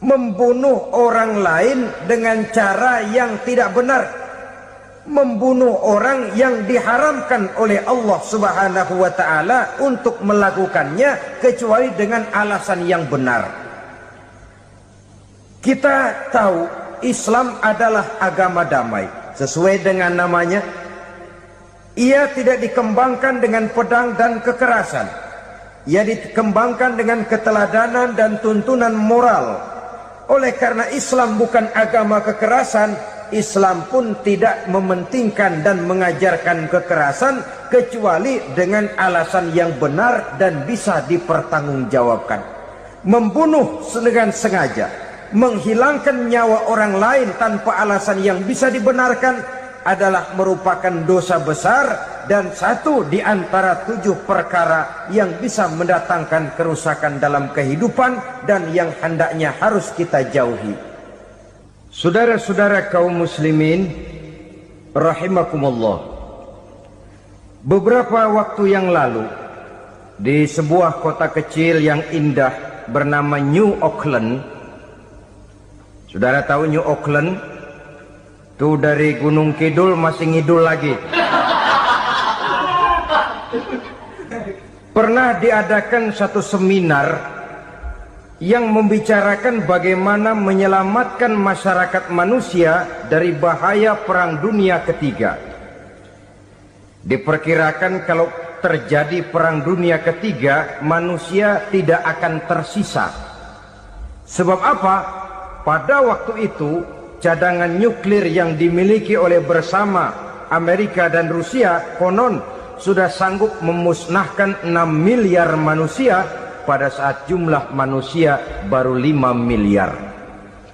membunuh orang lain dengan cara yang tidak benar, membunuh orang yang diharamkan oleh Allah Subhanahu wa ta'ala untuk melakukannya kecuali dengan alasan yang benar. Kita tahu Islam adalah agama damai. Sesuai dengan namanya, ia tidak dikembangkan dengan pedang dan kekerasan. Ia dikembangkan dengan keteladanan dan tuntunan moral. Oleh karena Islam bukan agama kekerasan, Islam pun tidak mementingkan dan mengajarkan kekerasan kecuali dengan alasan yang benar dan bisa dipertanggungjawabkan. Membunuh dengan sengaja, menghilangkan nyawa orang lain tanpa alasan yang bisa dibenarkan adalah merupakan dosa besar dan satu di antara 7 perkara yang bisa mendatangkan kerusakan dalam kehidupan dan yang hendaknya harus kita jauhi. Saudara-saudara kaum muslimin rahimakumullah, beberapa waktu yang lalu di sebuah kota kecil yang indah bernama New Auckland. Saudara tahu New Auckland? Tuh dari Gunung Kidul masih ngidul lagi. Pernah diadakan satu seminar yang membicarakan bagaimana menyelamatkan masyarakat manusia dari bahaya Perang Dunia Ketiga. Diperkirakan kalau terjadi Perang Dunia Ketiga, manusia tidak akan tersisa. Sebab apa? Pada waktu itu cadangan nuklir yang dimiliki oleh bersama Amerika dan Rusia konon sudah sanggup memusnahkan 6 miliar manusia pada saat jumlah manusia baru 5 miliar.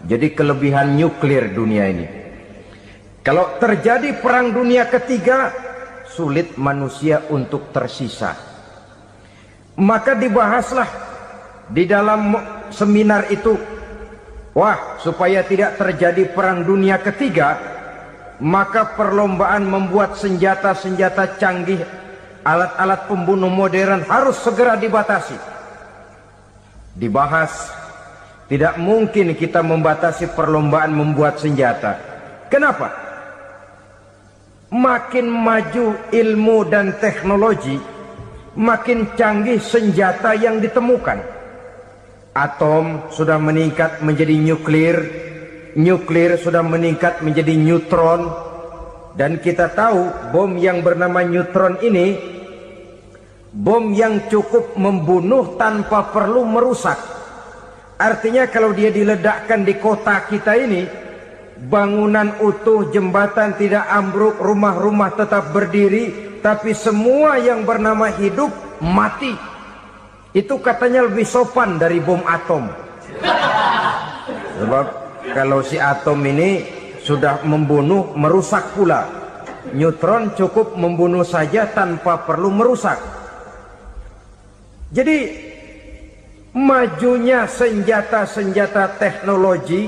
Jadi kelebihan nuklir dunia ini. Kalau terjadi Perang Dunia Ketiga, sulit manusia untuk tersisa. Maka dibahaslah di dalam seminar itu, wah, supaya tidak terjadi Perang Dunia Ketiga, maka perlombaan membuat senjata-senjata canggih, alat-alat pembunuh modern harus segera dibatasi. Dibahas, tidak mungkin kita membatasi perlombaan membuat senjata. Kenapa? Makin maju ilmu dan teknologi, makin canggih senjata yang ditemukan. Atom sudah meningkat menjadi nuklir, nuklir sudah meningkat menjadi neutron, dan kita tahu bom yang bernama neutron ini bom yang cukup membunuh tanpa perlu merusak. Artinya kalau dia diledakkan di kota kita ini, bangunan utuh, jembatan tidak ambruk, rumah-rumah tetap berdiri, tapi semua yang bernama hidup mati. Itu katanya lebih sopan dari bom atom. Sebab kalau si atom ini sudah membunuh, merusak pula. Neutron cukup membunuh saja tanpa perlu merusak. Jadi majunya senjata-senjata teknologi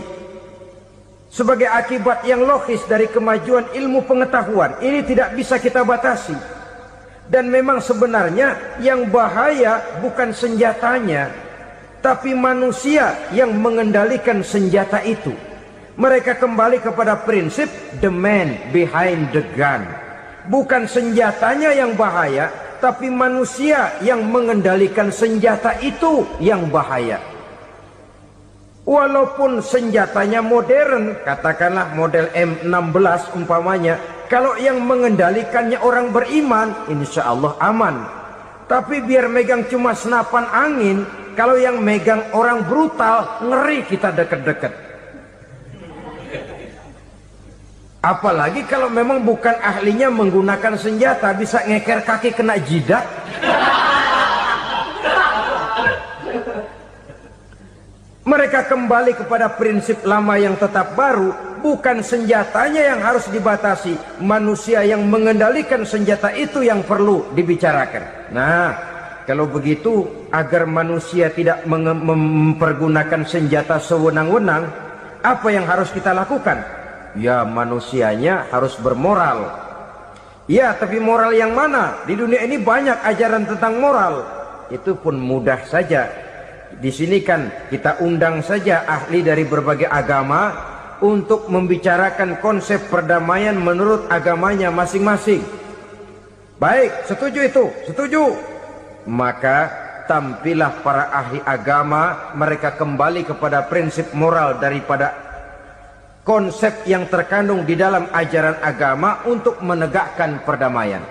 sebagai akibat yang logis dari kemajuan ilmu pengetahuan ini tidak bisa kita batasi. Dan memang sebenarnya yang bahaya bukan senjatanya, tapi manusia yang mengendalikan senjata itu. Mereka kembali kepada prinsip the man behind the gun. Bukan senjatanya yang bahaya, tapi manusia yang mengendalikan senjata itu yang bahaya. Walaupun senjatanya modern, katakanlah model M16 umpamanya, kalau yang mengendalikannya orang beriman, insya Allah aman. Tapi biar megang cuma senapan angin, kalau yang megang orang brutal, ngeri kita deket-deket. Apalagi kalau memang bukan ahlinya menggunakan senjata, bisa ngeker kaki kena jidat. Mereka kembali kepada prinsip lama yang tetap baru. Bukan senjatanya yang harus dibatasi, manusia yang mengendalikan senjata itu yang perlu dibicarakan. Nah, kalau begitu, agar manusia tidak mempergunakan senjata sewenang-wenang, apa yang harus kita lakukan? Ya, manusianya harus bermoral. Ya, tapi moral yang mana? Di dunia ini banyak ajaran tentang moral. Itu pun mudah saja. Di sini kan kita undang saja ahli dari berbagai agama untuk membicarakan konsep perdamaian menurut agamanya masing-masing. Baik, setuju itu, setuju. Maka tampillah para ahli agama, mereka kembali kepada prinsip moral daripada konsep yang terkandung di dalam ajaran agama untuk menegakkan perdamaian.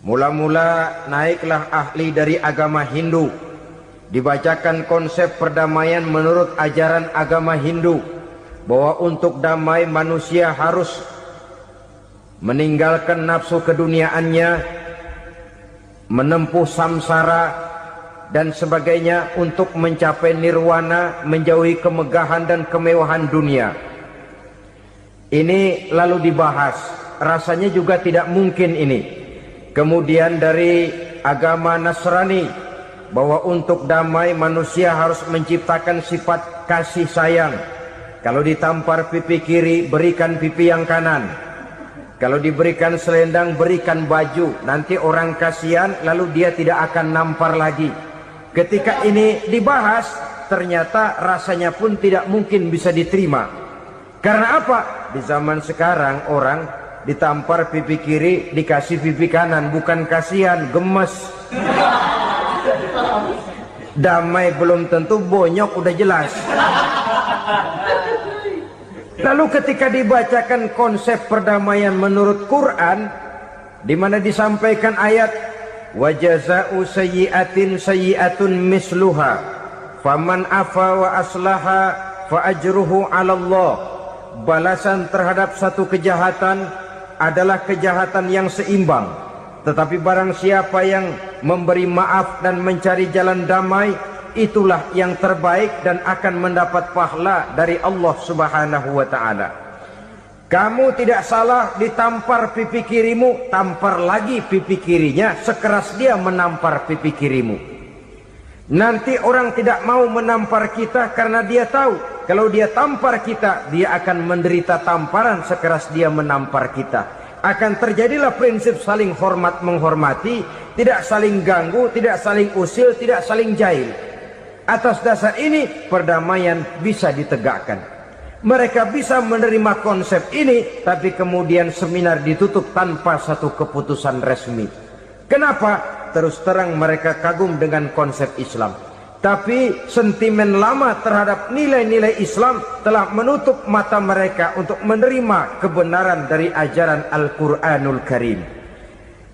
Mula-mula naiklah ahli dari agama Hindu, dibacakan konsep perdamaian menurut ajaran agama Hindu, bahwa untuk damai manusia harus meninggalkan nafsu keduniaannya, menempuh samsara dan sebagainya untuk mencapai nirwana, menjauhi kemegahan dan kemewahan dunia. Ini lalu dibahas, rasanya juga tidak mungkin ini. Kemudian dari agama Nasrani, bahwa untuk damai manusia harus menciptakan sifat kasih sayang. Kalau ditampar pipi kiri, berikan pipi yang kanan. Kalau diberikan selendang, berikan baju. Nanti orang kasihan, lalu dia tidak akan nampar lagi. Ketika ini dibahas, ternyata rasanya pun tidak mungkin bisa diterima. Karena apa? Di zaman sekarang orang ditampar pipi kiri, dikasih pipi kanan. Bukan kasihan, gemes. Damai belum tentu, bonyok udah jelas. Lalu ketika dibacakan konsep perdamaian menurut Quran, di mana disampaikan ayat wa jazaa'u sayyi'atin sayyi'atun misluha faman afa wa aslaha fa ajruhu 'ala Allah. Balasan terhadap satu kejahatan adalah kejahatan yang seimbang, tetapi barang siapa yang memberi maaf dan mencari jalan damai, itulah yang terbaik dan akan mendapat pahala dari Allah Subhanahu wa ta'ala. Kamu tidak salah ditampar pipi kirimu, tampar lagi pipi kirinya sekeras dia menampar pipi kirimu. Nanti orang tidak mau menampar kita karena dia tahu kalau dia tampar kita, dia akan menderita tamparan sekeras dia menampar kita. Akan terjadilah prinsip saling hormat menghormati, tidak saling ganggu, tidak saling usil, tidak saling jahil. Atas dasar ini perdamaian bisa ditegakkan. Mereka bisa menerima konsep ini, tapi kemudian seminar ditutup tanpa satu keputusan resmi. Kenapa? Terus terang mereka kagum dengan konsep Islam, tapi sentimen lama terhadap nilai-nilai Islam telah menutup mata mereka untuk menerima kebenaran dari ajaran Al-Quranul Karim.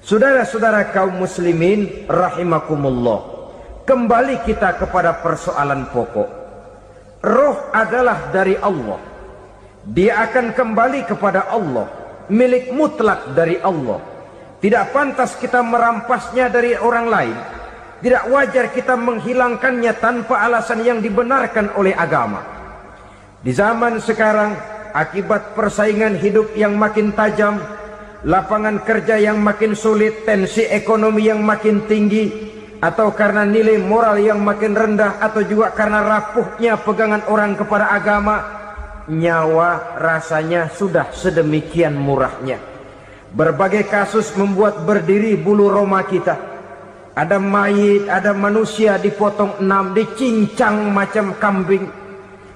Saudara-saudara kaum muslimin rahimakumullah, kembali kita kepada persoalan pokok. Roh adalah dari Allah. Dia akan kembali kepada Allah, milik mutlak dari Allah. Tidak pantas kita merampasnya dari orang lain. Tidak wajar kita menghilangkannya tanpa alasan yang dibenarkan oleh agama. Di zaman sekarang, akibat persaingan hidup yang makin tajam, lapangan kerja yang makin sulit, tensi ekonomi yang makin tinggi, atau karena nilai moral yang makin rendah, atau juga karena rapuhnya pegangan orang kepada agama, nyawa rasanya sudah sedemikian murahnya. Berbagai kasus membuat berdiri bulu roma kita. Ada mayit, ada manusia dipotong 6, dicincang macam kambing.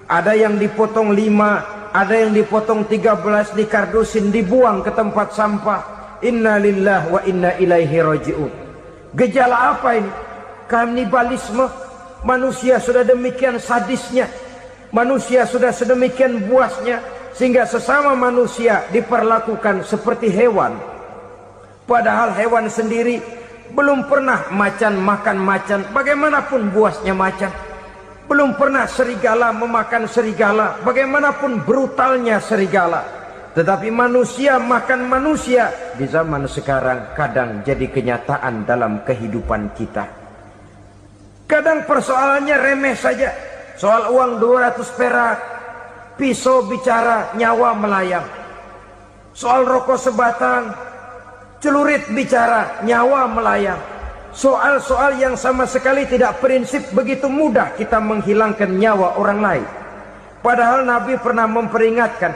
Ada yang dipotong 5, ada yang dipotong 13, dikardusin, dibuang ke tempat sampah. Inna lillahi wa inna ilaihi raji'un. Gejala apa ini? Kanibalisme. Manusia sudah demikian sadisnya, manusia sudah sedemikian buasnya, sehingga sesama manusia diperlakukan seperti hewan. Padahal hewan sendiri belum pernah macan makan macan, bagaimanapun buasnya macan. Belum pernah serigala memakan serigala, bagaimanapun brutalnya serigala. Tetapi manusia makan manusia di zaman sekarang kadang jadi kenyataan dalam kehidupan kita. Kadang persoalannya remeh saja. Soal uang 200 perak, pisau bicara, nyawa melayang. Soal rokok sebatang, celurit bicara, nyawa melayang. Soal-soal yang sama sekali tidak prinsip, begitu mudah kita menghilangkan nyawa orang lain. Padahal Nabi pernah memperingatkan,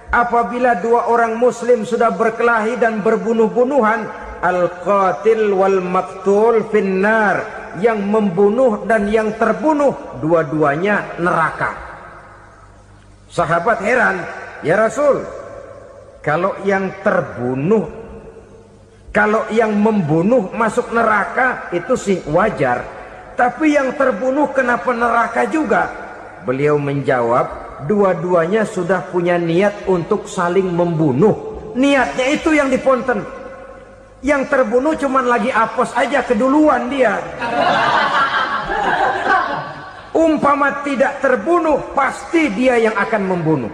apabila dua orang muslim sudah berkelahi dan berbunuh-bunuhan, al-qatil wal maqtul finnar, yang membunuh dan yang terbunuh dua-duanya neraka. Sahabat heran, ya Rasul, kalau yang membunuh masuk neraka itu sih wajar, tapi yang terbunuh kenapa neraka juga? Beliau menjawab, dua-duanya sudah punya niat untuk saling membunuh. Niatnya itu yang diponten. Yang terbunuh cuman lagi apes aja keduluan dia. Umpama tidak terbunuh, pasti dia yang akan membunuh.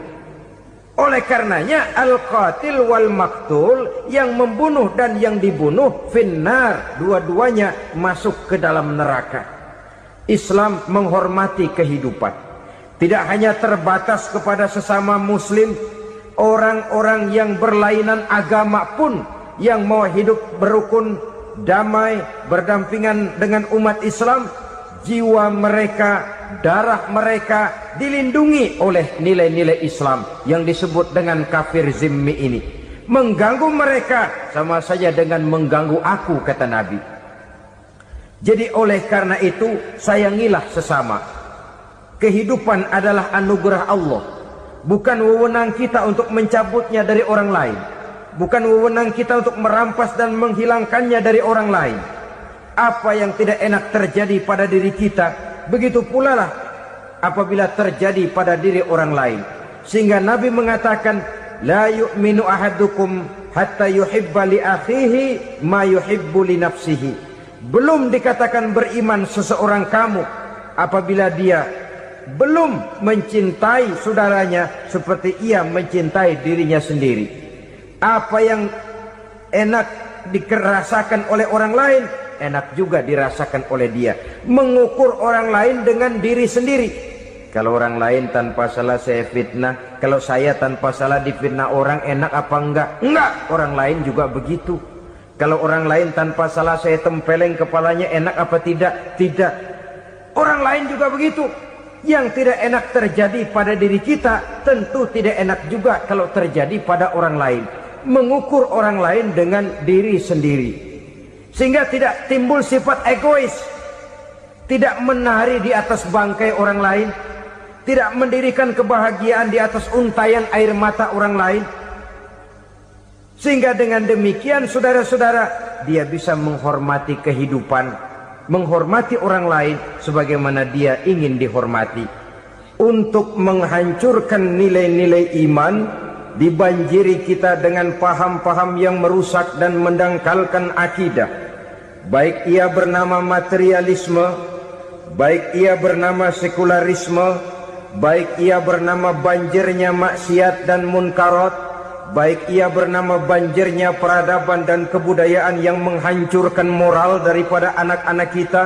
Oleh karenanya al-qatil wal maktul, yang membunuh dan yang dibunuh finnar, dua-duanya masuk ke dalam neraka. Islam menghormati kehidupan, tidak hanya terbatas kepada sesama muslim, orang-orang yang berlainan agama pun yang mau hidup berukun, damai, berdampingan dengan umat Islam, jiwa mereka, darah mereka dilindungi oleh nilai-nilai Islam yang disebut dengan kafir zimmi ini. Mengganggu mereka sama saja dengan mengganggu aku, kata Nabi. Jadi oleh karena itu, sayangilah sesama. Kehidupan adalah anugerah Allah, bukan wewenang kita untuk mencabutnya dari orang lain, bukan wewenang kita untuk merampas dan menghilangkannya dari orang lain. Apa yang tidak enak terjadi pada diri kita, begitu pula lah apabila terjadi pada diri orang lain. Sehingga Nabi mengatakan, la yu'minu ahadukum hatta yuhibba li akhihi ma yuhibbu li nafsihi. Belum dikatakan beriman seseorang kamu apabila dia belum mencintai saudaranya seperti ia mencintai dirinya sendiri. Apa yang enak dirasakan oleh orang lain, enak juga dirasakan oleh dia. Mengukur orang lain dengan diri sendiri. Kalau orang lain tanpa salah saya fitnah, kalau saya tanpa salah difitnah orang, enak apa enggak? Enggak, orang lain juga begitu. Kalau orang lain tanpa salah saya tempeleng kepalanya, enak apa tidak? Tidak. Orang lain juga begitu. Yang tidak enak terjadi pada diri kita, tentu tidak enak juga kalau terjadi pada orang lain. Mengukur orang lain dengan diri sendiri, sehingga tidak timbul sifat egois, tidak menari di atas bangkai orang lain, tidak mendirikan kebahagiaan di atas untayan air mata orang lain. Sehingga dengan demikian saudara-saudara, dia bisa menghormati kehidupan, menghormati orang lain sebagaimana dia ingin dihormati. Untuk menghancurkan nilai-nilai iman, dibanjiri kita dengan paham-paham yang merusak dan mendangkalkan akidah, baik ia bernama materialisme, baik ia bernama sekularisme, baik ia bernama banjirnya maksiat dan munkarat, baik ia bernama banjirnya peradaban dan kebudayaan yang menghancurkan moral daripada anak-anak kita.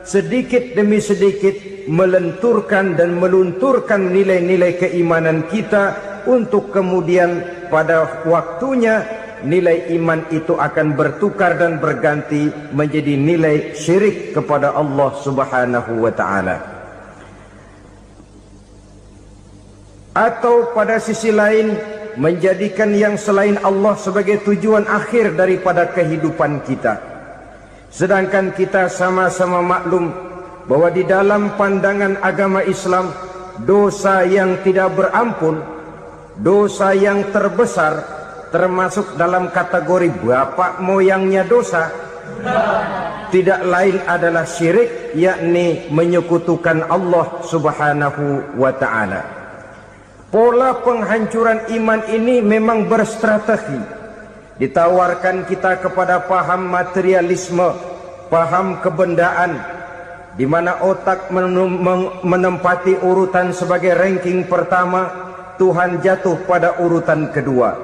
Sedikit demi sedikit melenturkan dan melunturkan nilai-nilai keimanan kita, untuk kemudian pada waktunya nilai iman itu akan bertukar dan berganti menjadi nilai syirik kepada Allah Subhanahu wa ta'ala. Atau pada sisi lain, menjadikan yang selain Allah sebagai tujuan akhir daripada kehidupan kita. Sedangkan kita sama-sama maklum bahwa di dalam pandangan agama Islam, dosa yang tidak berampun, dosa yang terbesar, termasuk dalam kategori bapak moyangnya dosa, tidak lain adalah syirik, yakni menyekutukan Allah Subhanahu wa ta'ala. Pola penghancuran iman ini memang berstrategi. Ditawarkan kita kepada paham materialisme, paham kebendaan, di mana otak menempati urutan sebagai ranking pertama, Tuhan jatuh pada urutan kedua.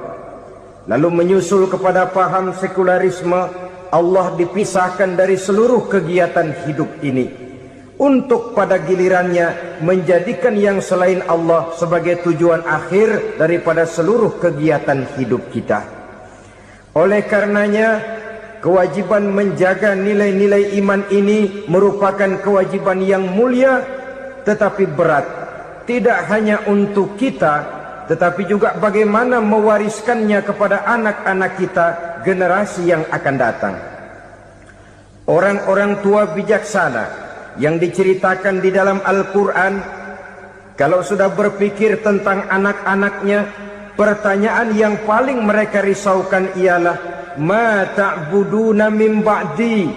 Lalu menyusul kepada paham sekularisme, Allah dipisahkan dari seluruh kegiatan hidup ini, untuk pada gilirannya menjadikan yang selain Allah sebagai tujuan akhir daripada seluruh kegiatan hidup kita. Oleh karenanya, kewajiban menjaga nilai-nilai iman ini merupakan kewajiban yang mulia tetapi berat, tidak hanya untuk kita, tetapi juga bagaimana mewariskannya kepada anak-anak kita, generasi yang akan datang. Orang-orang tua bijaksana yang diceritakan di dalam Al-Quran, kalau sudah berpikir tentang anak-anaknya, pertanyaan yang paling mereka risaukan ialah, ma ta'buduna min ba'di.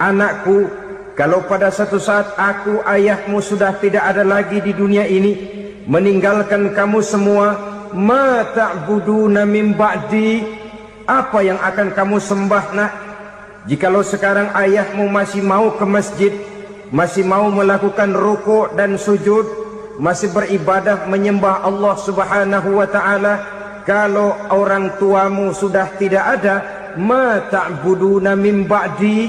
Anakku, kalau pada satu saat aku, ayahmu sudah tidak ada lagi di dunia ini, meninggalkan kamu semua, ma ta'buduna min ba'di, apa yang akan kamu sembah nak? Jikalau sekarang ayahmu masih mau ke masjid, masih mau melakukan rukuk dan sujud, masih beribadah menyembah Allah Subhanahu wa ta'ala, kalau orang tuamu sudah tidak ada, ma ta'buduna min ba'di,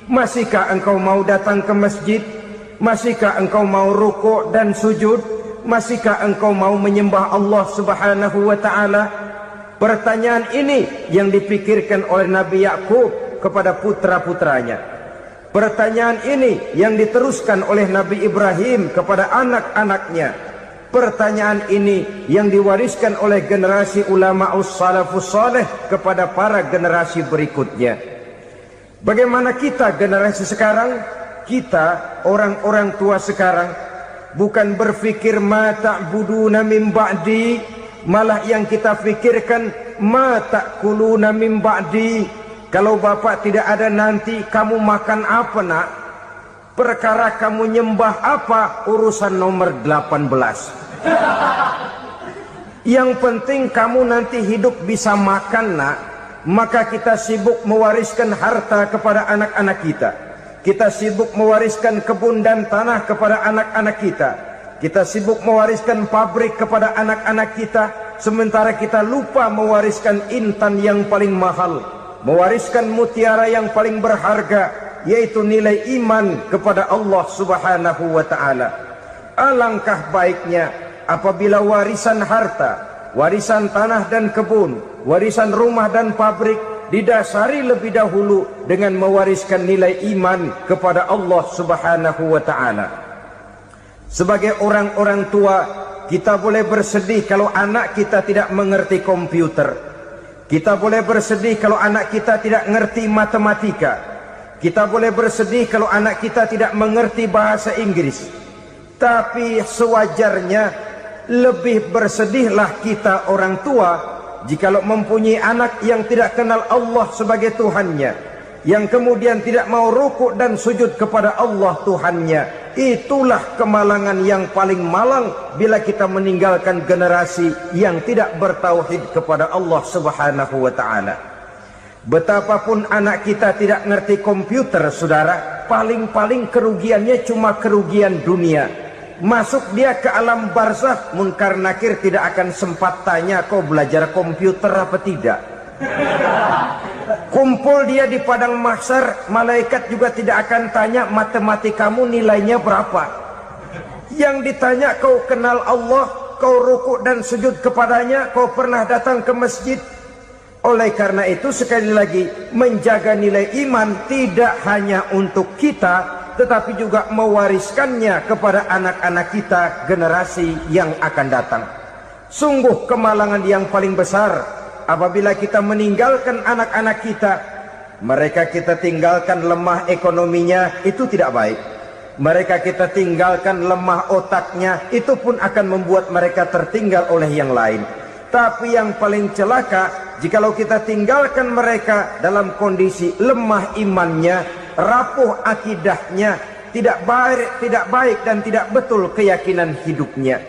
masihkah engkau mau datang ke masjid? Masihkah engkau mau rukuk dan sujud? Masihkah engkau mau menyembah Allah Subhanahu wa ta'ala? Pertanyaan ini yang dipikirkan oleh Nabi Yakub kepada putra-putranya. Pertanyaan ini yang diteruskan oleh Nabi Ibrahim kepada anak-anaknya. Pertanyaan ini yang diwariskan oleh generasi ulama salafus saleh kepada para generasi berikutnya. Bagaimana kita generasi sekarang? Kita orang-orang tua sekarang bukan berfikir ma ta'buduna min ba'di, malah yang kita fikirkan ma ta'kuluna min ba'di. Kalau bapak tidak ada nanti kamu makan apa nak? Perkara kamu nyembah apa, urusan nomor 18. Yang penting kamu nanti hidup bisa makan nak. Maka kita sibuk mewariskan harta kepada anak-anak kita. Kita sibuk mewariskan kebun dan tanah kepada anak-anak kita. Kita sibuk mewariskan pabrik kepada anak-anak kita, sementara kita lupa mewariskan intan yang paling mahal, mewariskan mutiara yang paling berharga, yaitu nilai iman kepada Allah Subhanahu wa ta'ala. Alangkah baiknya apabila warisan harta, warisan tanah dan kebun, warisan rumah dan pabrik didasari lebih dahulu dengan mewariskan nilai iman kepada Allah Subhanahu wa ta'ala. Sebagai orang-orang tua, kita boleh bersedih kalau anak kita tidak mengerti komputer. Kita boleh bersedih kalau anak kita tidak mengerti matematika. Kita boleh bersedih kalau anak kita tidak mengerti bahasa Inggris. Tapi sewajarnya lebih bersedihlah kita orang tua jikalau mempunyai anak yang tidak kenal Allah sebagai Tuhannya, yang kemudian tidak mau rukuk dan sujud kepada Allah Tuhannya. Itulah kemalangan yang paling malang bila kita meninggalkan generasi yang tidak bertauhid kepada Allah Subhanahu wa ta'ala. Betapapun anak kita tidak ngerti komputer, saudara, paling-paling kerugiannya cuma kerugian dunia. Masuk dia ke alam barzakh, munkar nakir tidak akan sempat tanya kau belajar komputer apa tidak. Kumpul dia di padang mahsyar, malaikat juga tidak akan tanya matematikamu nilainya berapa. Yang ditanya kau kenal Allah, kau rukuk dan sujud kepadanya, kau pernah datang ke masjid. Oleh karena itu sekali lagi, menjaga nilai iman tidak hanya untuk kita, tetapi juga mewariskannya kepada anak-anak kita, generasi yang akan datang. Sungguh kemalangan yang paling besar apabila kita meninggalkan anak-anak kita. Mereka kita tinggalkan lemah ekonominya, itu tidak baik. Mereka kita tinggalkan lemah otaknya, itu pun akan membuat mereka tertinggal oleh yang lain. Tapi yang paling celaka, jikalau kita tinggalkan mereka dalam kondisi lemah imannya, rapuh akidahnya, tidak baik dan tidak betul keyakinan hidupnya.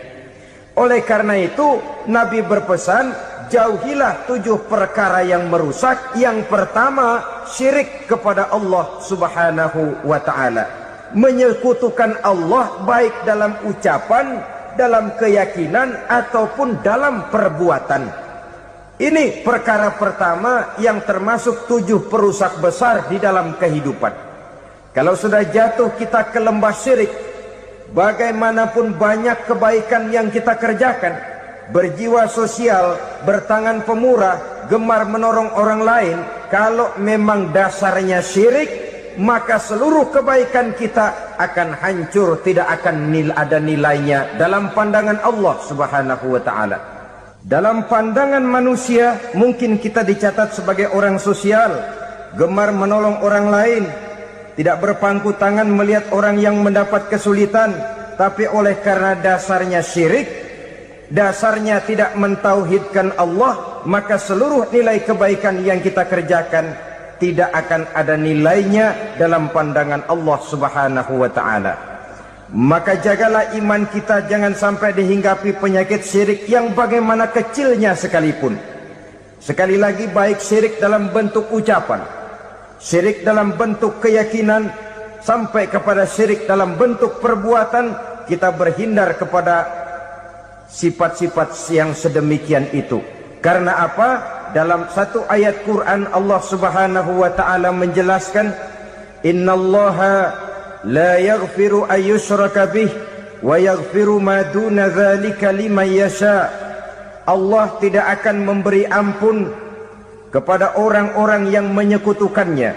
Oleh karena itu Nabi berpesan, jauhilah 7 perkara yang merusak. Yang pertama, syirik kepada Allah Subhanahu wa ta'ala. Menyekutukan Allah baik dalam ucapan, dalam keyakinan, ataupun dalam perbuatan. Ini perkara pertama yang termasuk 7 perusak besar di dalam kehidupan. Kalau sudah jatuh kita ke lembah syirik, bagaimanapun banyak kebaikan yang kita kerjakan, berjiwa sosial, bertangan pemurah, gemar menolong orang lain, kalau memang dasarnya syirik, maka seluruh kebaikan kita akan hancur, tidak akan ada nilainya dalam pandangan Allah Subhanahu wa ta'ala. Dalam pandangan manusia, mungkin kita dicatat sebagai orang sosial, gemar menolong orang lain, tidak berpangku tangan melihat orang yang mendapat kesulitan, tapi oleh karena dasarnya syirik, dasarnya tidak mentauhidkan Allah, maka seluruh nilai kebaikan yang kita kerjakan tidak akan ada nilainya dalam pandangan Allah Subhanahu wa ta'ala. Maka jagalah iman kita jangan sampai dihinggapi penyakit syirik yang bagaimana kecilnya sekalipun. Sekali lagi, baik syirik dalam bentuk ucapan, syirik dalam bentuk keyakinan, sampai kepada syirik dalam bentuk perbuatan, kita berhindar kepada sifat-sifat yang sedemikian itu. Karena apa? Dalam satu ayat Quran Allah Subhanahu wa ta'ala menjelaskan, innallaha la yaghfiru ayyushraka bih wa yaghfiru ma duna dzalika liman yasha. Allah tidak akan memberi ampun kepada orang-orang yang menyekutukannya,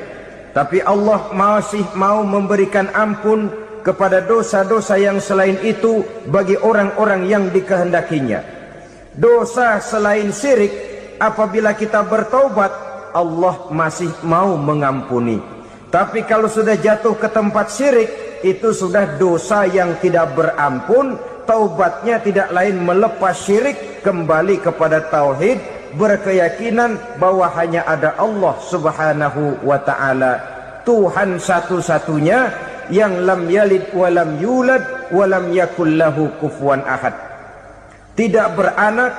tapi Allah masih mau memberikan ampun kepada dosa-dosa yang selain itu bagi orang-orang yang dikehendakinya. Dosa selain syirik, apabila kita bertaubat, Allah masih mau mengampuni. Tapi kalau sudah jatuh ke tempat syirik, itu sudah dosa yang tidak berampun. Taubatnya tidak lain melepas syirik, kembali kepada tauhid, berkeyakinan bahwa hanya ada Allah Subhanahu wa ta'ala, Tuhan satu-satunya yang lam yalid walam yulad walam yakul lahu kufuwan ahad. Tidak beranak,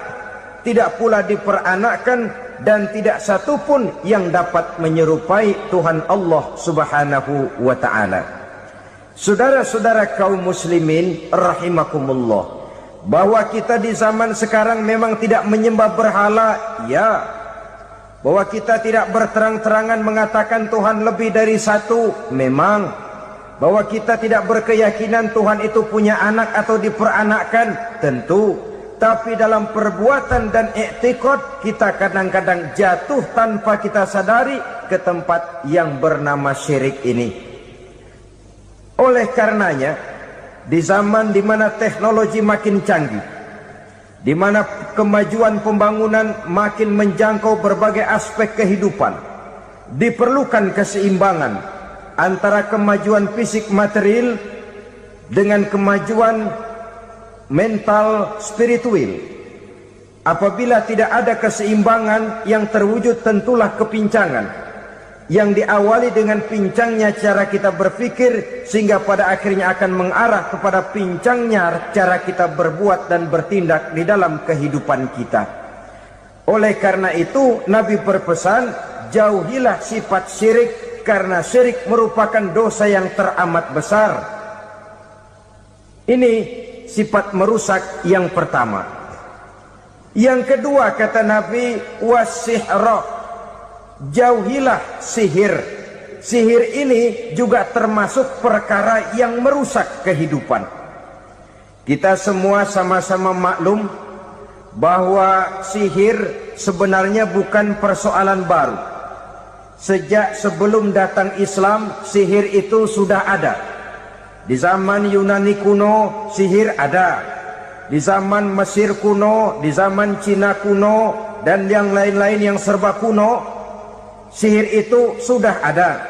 tidak pula diperanakkan, dan tidak satupun yang dapat menyerupai Tuhan Allah Subhanahu wa ta'ala. Saudara-saudara kaum muslimin rahimakumullah, bahwa kita di zaman sekarang memang tidak menyembah berhala, ya. Bahwa kita tidak berterang-terangan mengatakan Tuhan lebih dari satu, memang. Bahwa kita tidak berkeyakinan Tuhan itu punya anak atau diperanakkan, tentu. Tapi dalam perbuatan dan i'tiqad, kita kadang-kadang jatuh tanpa kita sadari ke tempat yang bernama syirik ini. Oleh karenanya, di zaman di mana teknologi makin canggih, di mana kemajuan pembangunan makin menjangkau berbagai aspek kehidupan, diperlukan keseimbangan antara kemajuan fisik material dengan kemajuan mental spiritual. Apabila tidak ada keseimbangan, yang terwujud tentulah kepincangan, yang diawali dengan pincangnya cara kita berpikir, sehingga pada akhirnya akan mengarah kepada pincangnya cara kita berbuat dan bertindak di dalam kehidupan kita. Oleh karena itu, Nabi berpesan, jauhilah sifat syirik, karena syirik merupakan dosa yang teramat besar. Ini sifat merusak yang pertama. Yang kedua, kata Nabi, wasihra, jauhilah sihir. Sihir ini juga termasuk perkara yang merusak kehidupan. Kita semua sama-sama maklum bahwa sihir sebenarnya bukan persoalan baru. Sejak sebelum datang Islam, sihir itu sudah ada. Di zaman Yunani kuno, sihir ada. Di zaman Mesir kuno, di zaman Cina kuno, dan yang lain-lain yang serba kuno, sihir itu sudah ada.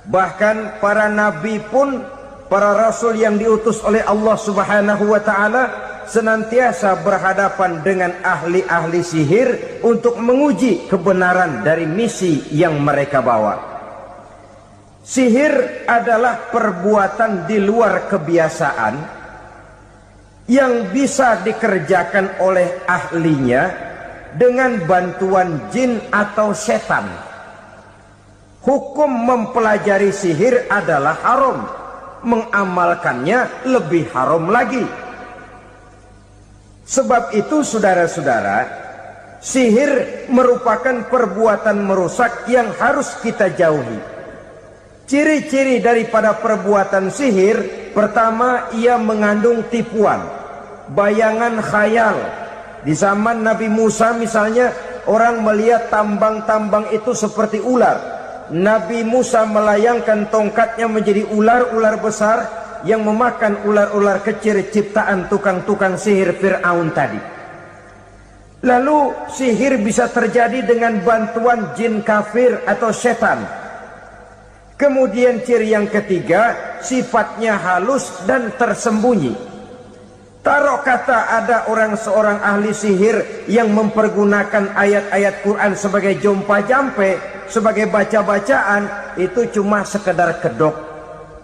Bahkan para nabi pun, para rasul yang diutus oleh Allah Subhanahu wa ta'ala, senantiasa berhadapan dengan ahli-ahli sihir untuk menguji kebenaran dari misi yang mereka bawa. Sihir adalah perbuatan di luar kebiasaan yang bisa dikerjakan oleh ahlinya dengan bantuan jin atau setan. Hukum mempelajari sihir adalah haram, mengamalkannya lebih haram lagi. Sebab itu saudara-saudara, sihir merupakan perbuatan merusak yang harus kita jauhi. Ciri-ciri daripada perbuatan sihir, pertama, ia mengandung tipuan, bayangan khayal. Di zaman Nabi Musa misalnya, orang melihat tambang-tambang itu seperti ular. Nabi Musa melayangkan tongkatnya menjadi ular-ular besar yang memakan ular-ular kecil ciptaan tukang-tukang sihir Fir'aun tadi. Lalu sihir bisa terjadi dengan bantuan jin kafir atau setan. Kemudian ciri yang ketiga, sifatnya halus dan tersembunyi. Taruh kata ada seorang ahli sihir yang mempergunakan ayat-ayat Quran sebagai jompa-jampe, sebagai baca-bacaan, itu cuma sekedar kedok.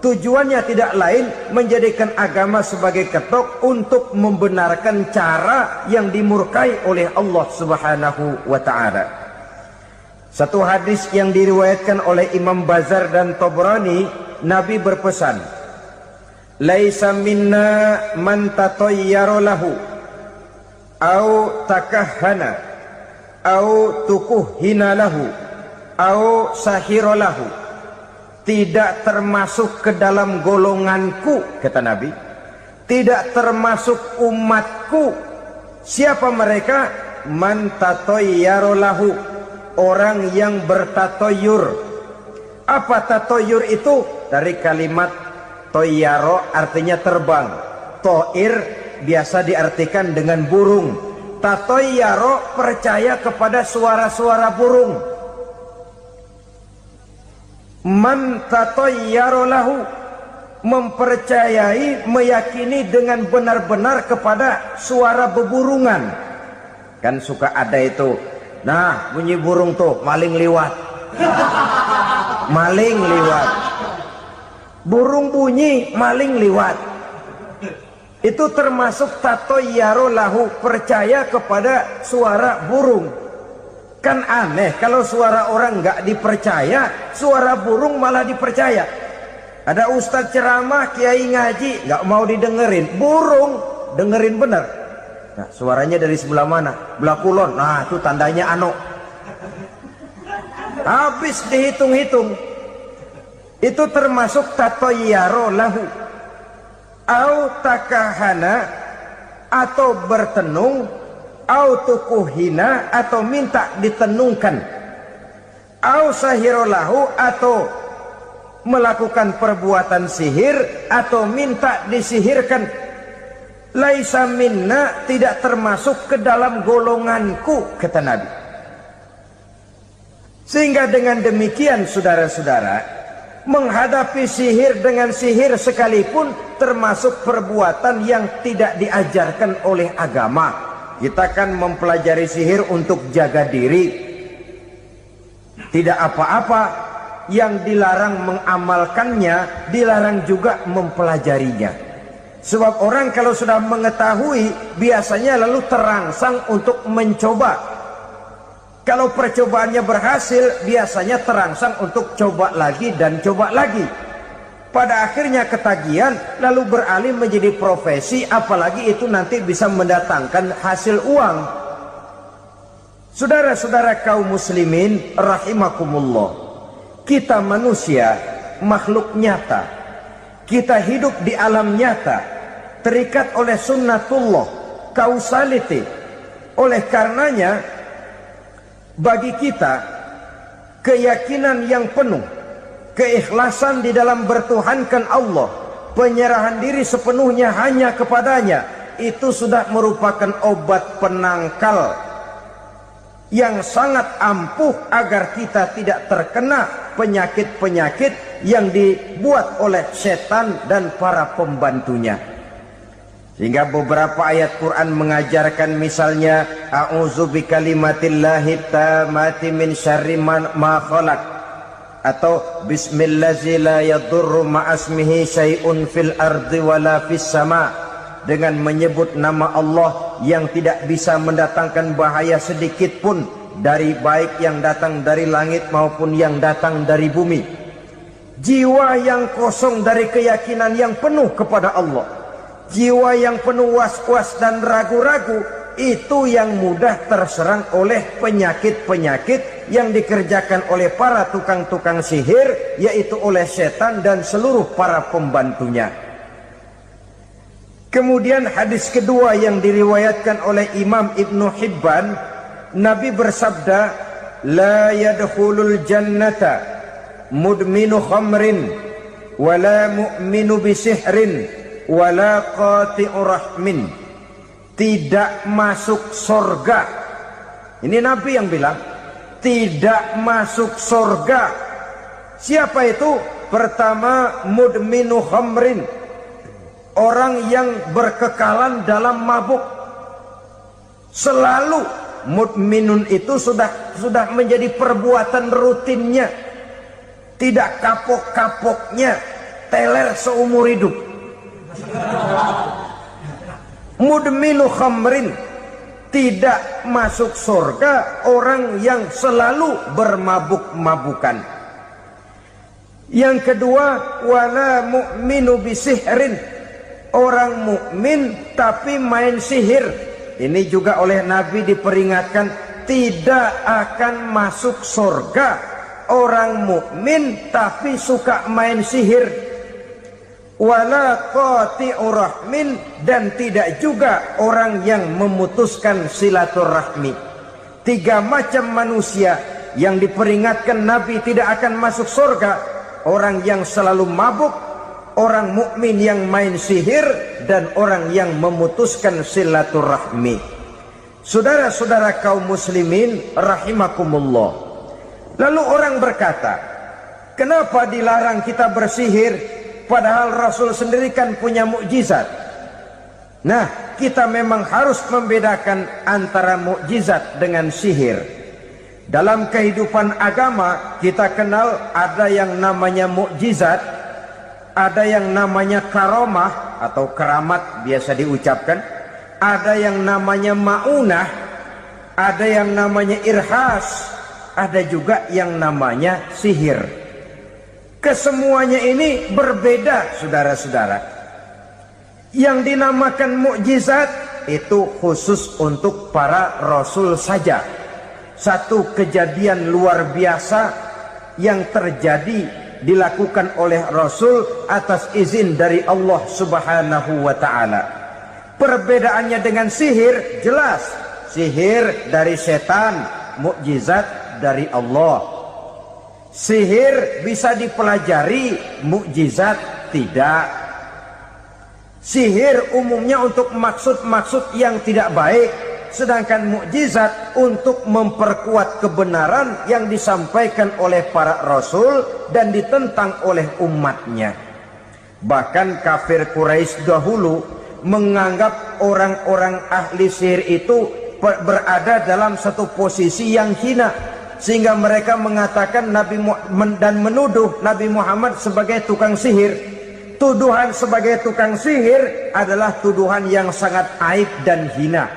Tujuannya tidak lain menjadikan agama sebagai kedok untuk membenarkan cara yang dimurkai oleh Allah Subhanahu wa ta'ala. Satu hadis yang diriwayatkan oleh Imam Bazar dan Tabrani, Nabi berpesan, "Laisa minna man tatayyara lahu au takahhana au tukuhina lahu au sahira lahu." Tidak termasuk ke dalam golonganku, kata Nabi. Tidak termasuk umatku. Siapa mereka? Man tatayyara lahu, orang yang bertatoyur. Apa tatoyur itu? Dari kalimat toyaro, artinya terbang. Toir biasa diartikan dengan burung. Tatoyaro percaya kepada suara-suara burung. Man tatayyara lahu, mempercayai, meyakini dengan benar-benar kepada suara beburungan. Kan suka ada itu, nah bunyi burung tuh, maling liwat. Maling liwat. Burung bunyi, maling liwat. Itu termasuk tatayyara lahu, percaya kepada suara burung. Kan aneh kalau suara orang nggak dipercaya, suara burung malah dipercaya. Ada ustadz ceramah, kiai ngaji, nggak mau didengerin, burung dengerin bener. Nah, suaranya dari sebelah mana? Belah kulon. Nah, itu tandanya ano. Habis dihitung-hitung. Itu termasuk tatayyara lahu. Au takahana, atau bertenung, au tukuhina, atau minta ditenungkan, au sahirolahu, atau melakukan perbuatan sihir, atau minta disihirkan. Laisa minna, tidak termasuk ke dalam golonganku, kata Nabi. Sehingga dengan demikian saudara-saudara, menghadapi sihir dengan sihir sekalipun termasuk perbuatan yang tidak diajarkan oleh agama. Kita kan mempelajari sihir untuk jaga diri. Tidak apa-apa, yang dilarang mengamalkannya, dilarang juga mempelajarinya. Sebab orang kalau sudah mengetahui, biasanya lalu terangsang untuk mencoba. Kalau percobaannya berhasil, biasanya terangsang untuk coba lagi dan coba lagi. Pada akhirnya ketagihan, lalu beralih menjadi profesi, apalagi itu nanti bisa mendatangkan hasil uang. Saudara-saudara kaum muslimin rahimakumullah, kita manusia makhluk nyata. Kita hidup di alam nyata, terikat oleh sunnatullah, causality. Oleh karenanya, bagi kita keyakinan yang penuh, keikhlasan di dalam bertuhankan Allah, penyerahan diri sepenuhnya hanya kepadanya, itu sudah merupakan obat penangkal yang sangat ampuh agar kita tidak terkena penyakit-penyakit yang dibuat oleh setan dan para pembantunya. Sehingga beberapa ayat Quran mengajarkan, misalnya a'udzu bikalimatillahi tammati min syarri ma khalaq, atau bismillazi la yadurru ma'asmihi syai'un fil ardi wala fis sama, dengan menyebut nama Allah yang tidak bisa mendatangkan bahaya sedikit pun, dari baik yang datang dari langit maupun yang datang dari bumi. Jiwa yang kosong dari keyakinan yang penuh kepada Allah, jiwa yang penuh was-was dan ragu-ragu, itu yang mudah terserang oleh penyakit-penyakit yang dikerjakan oleh para tukang-tukang sihir, yaitu oleh setan dan seluruh para pembantunya. Kemudian hadis kedua yang diriwayatkan oleh Imam Ibnu Hibban, Nabi bersabda, la yadkhulul jannata mudminu khamrin wala mu'minu bisihrin wala qati'u rahmin. Tidak masuk surga. Ini Nabi yang bilang, tidak masuk surga Siapa itu? Pertama, mudminu khamrin, orang yang berkekalan dalam mabuk. Selalu mudminun itu sudah menjadi perbuatan rutinnya, tidak kapok-kapoknya, teler seumur hidup. Mudminu khamrin, tidak masuk surga orang yang selalu bermabuk-mabukan. Yang kedua, wala mu'minu bisihrin, orang mukmin tapi main sihir. Ini juga oleh Nabi diperingatkan, tidak akan masuk surga orang mukmin tapi suka main sihir. Wala qati'u rahmin, dan tidak juga orang yang memutuskan silaturahmi. 3 macam manusia yang diperingatkan Nabi tidak akan masuk surga: orang yang selalu mabuk, orang mukmin yang main sihir, dan orang yang memutuskan silaturahmi. Saudara-saudara kaum muslimin rahimakumullah. Lalu orang berkata, kenapa dilarang kita bersihir? Padahal Rasul sendiri kan punya mukjizat. Nah, kita memang harus membedakan antara mukjizat dengan sihir. Dalam kehidupan agama kita kenal ada yang namanya mukjizat, ada yang namanya karomah atau keramat biasa diucapkan, ada yang namanya maunah, ada yang namanya irhas, ada juga yang namanya sihir. Kesemuanya ini berbeda, saudara-saudara. Yang dinamakan mukjizat itu khusus untuk para rasul saja. Satu kejadian luar biasa yang terjadi dilakukan oleh rasul atas izin dari Allah Subhanahu wa taala. Perbedaannya dengan sihir jelas. Sihir dari setan, mukjizat dari Allah. Sihir bisa dipelajari, mukjizat tidak. Sihir umumnya untuk maksud-maksud yang tidak baik, sedangkan mukjizat untuk memperkuat kebenaran yang disampaikan oleh para rasul dan ditentang oleh umatnya. Bahkan kafir Quraisy dahulu menganggap orang-orang ahli sihir itu berada dalam satu posisi yang hina, sehingga mereka mengatakan dan menuduh Nabi Muhammad sebagai tukang sihir. Tuduhan sebagai tukang sihir adalah tuduhan yang sangat aib dan hina.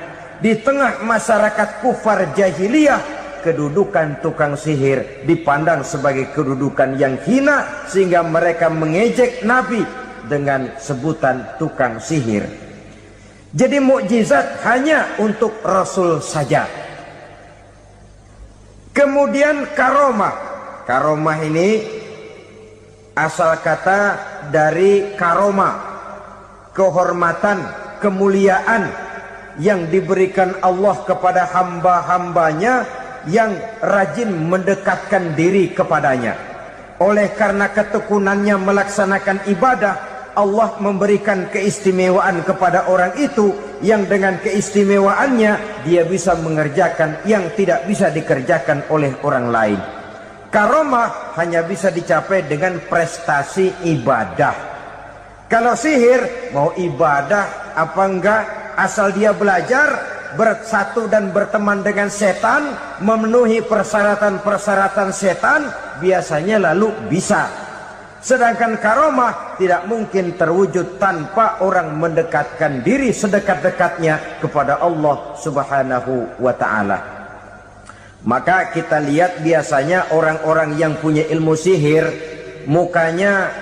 Di tengah masyarakat kufar jahiliyah, kedudukan tukang sihir dipandang sebagai kedudukan yang hina, sehingga mereka mengejek Nabi dengan sebutan tukang sihir. Jadi mukjizat hanya untuk Rasul saja. Kemudian karomah. Karomah ini asal kata dari karomah, kehormatan, kemuliaan yang diberikan Allah kepada hamba-hambanya yang rajin mendekatkan diri kepadanya. Oleh karena ketekunannya melaksanakan ibadah, Allah memberikan keistimewaan kepada orang itu, yang dengan keistimewaannya dia bisa mengerjakan yang tidak bisa dikerjakan oleh orang lain. Karomah hanya bisa dicapai dengan prestasi ibadah. Kalau sihir, mau ibadah apa enggak, asal dia belajar, bersatu dan berteman dengan setan, memenuhi persyaratan-persyaratan setan, biasanya lalu bisa. Sedangkan karomah tidak mungkin terwujud tanpa orang mendekatkan diri sedekat-dekatnya kepada Allah Subhanahu wa ta'ala. Maka kita lihat biasanya orang-orang yang punya ilmu sihir, mukanya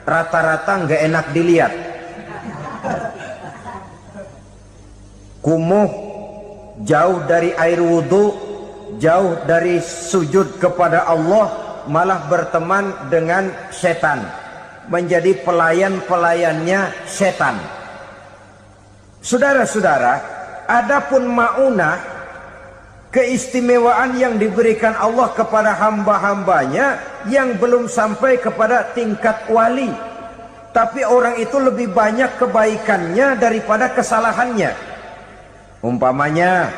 rata-rata nggak enak dilihat. Kumuh, jauh dari air wudhu, jauh dari sujud kepada Allah, malah berteman dengan setan, menjadi pelayan-pelayannya setan. Saudara-saudara, adapun maunah, keistimewaan yang diberikan Allah kepada hamba-hambanya yang belum sampai kepada tingkat wali, tapi orang itu lebih banyak kebaikannya daripada kesalahannya. Umpamanya,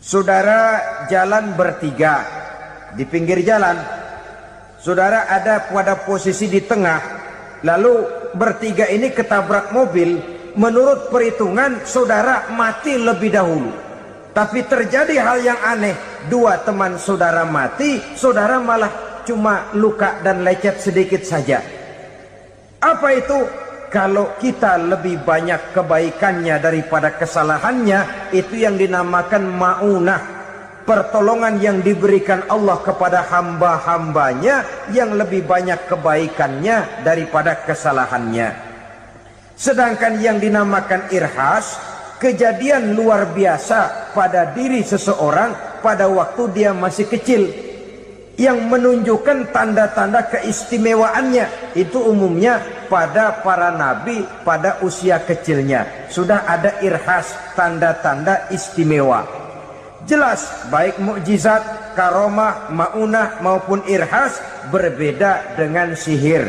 saudara jalan bertiga di pinggir jalan, saudara ada pada posisi di tengah, lalu bertiga ini ketabrak mobil, menurut perhitungan saudara mati lebih dahulu. Tapi terjadi hal yang aneh, dua teman saudara mati, saudara malah cuma luka dan lecet sedikit saja. Apa itu? Kalau kita lebih banyak kebaikannya daripada kesalahannya, itu yang dinamakan ma'unah, pertolongan yang diberikan Allah kepada hamba-hambanya yang lebih banyak kebaikannya daripada kesalahannya. Sedangkan yang dinamakan irhas, kejadian luar biasa pada diri seseorang pada waktu dia masih kecil, yang menunjukkan tanda-tanda keistimewaannya. Itu umumnya pada para nabi pada usia kecilnya sudah ada irhas, tanda-tanda istimewa. Jelas baik mukjizat, karomah, maunah maupun irhas berbeda dengan sihir.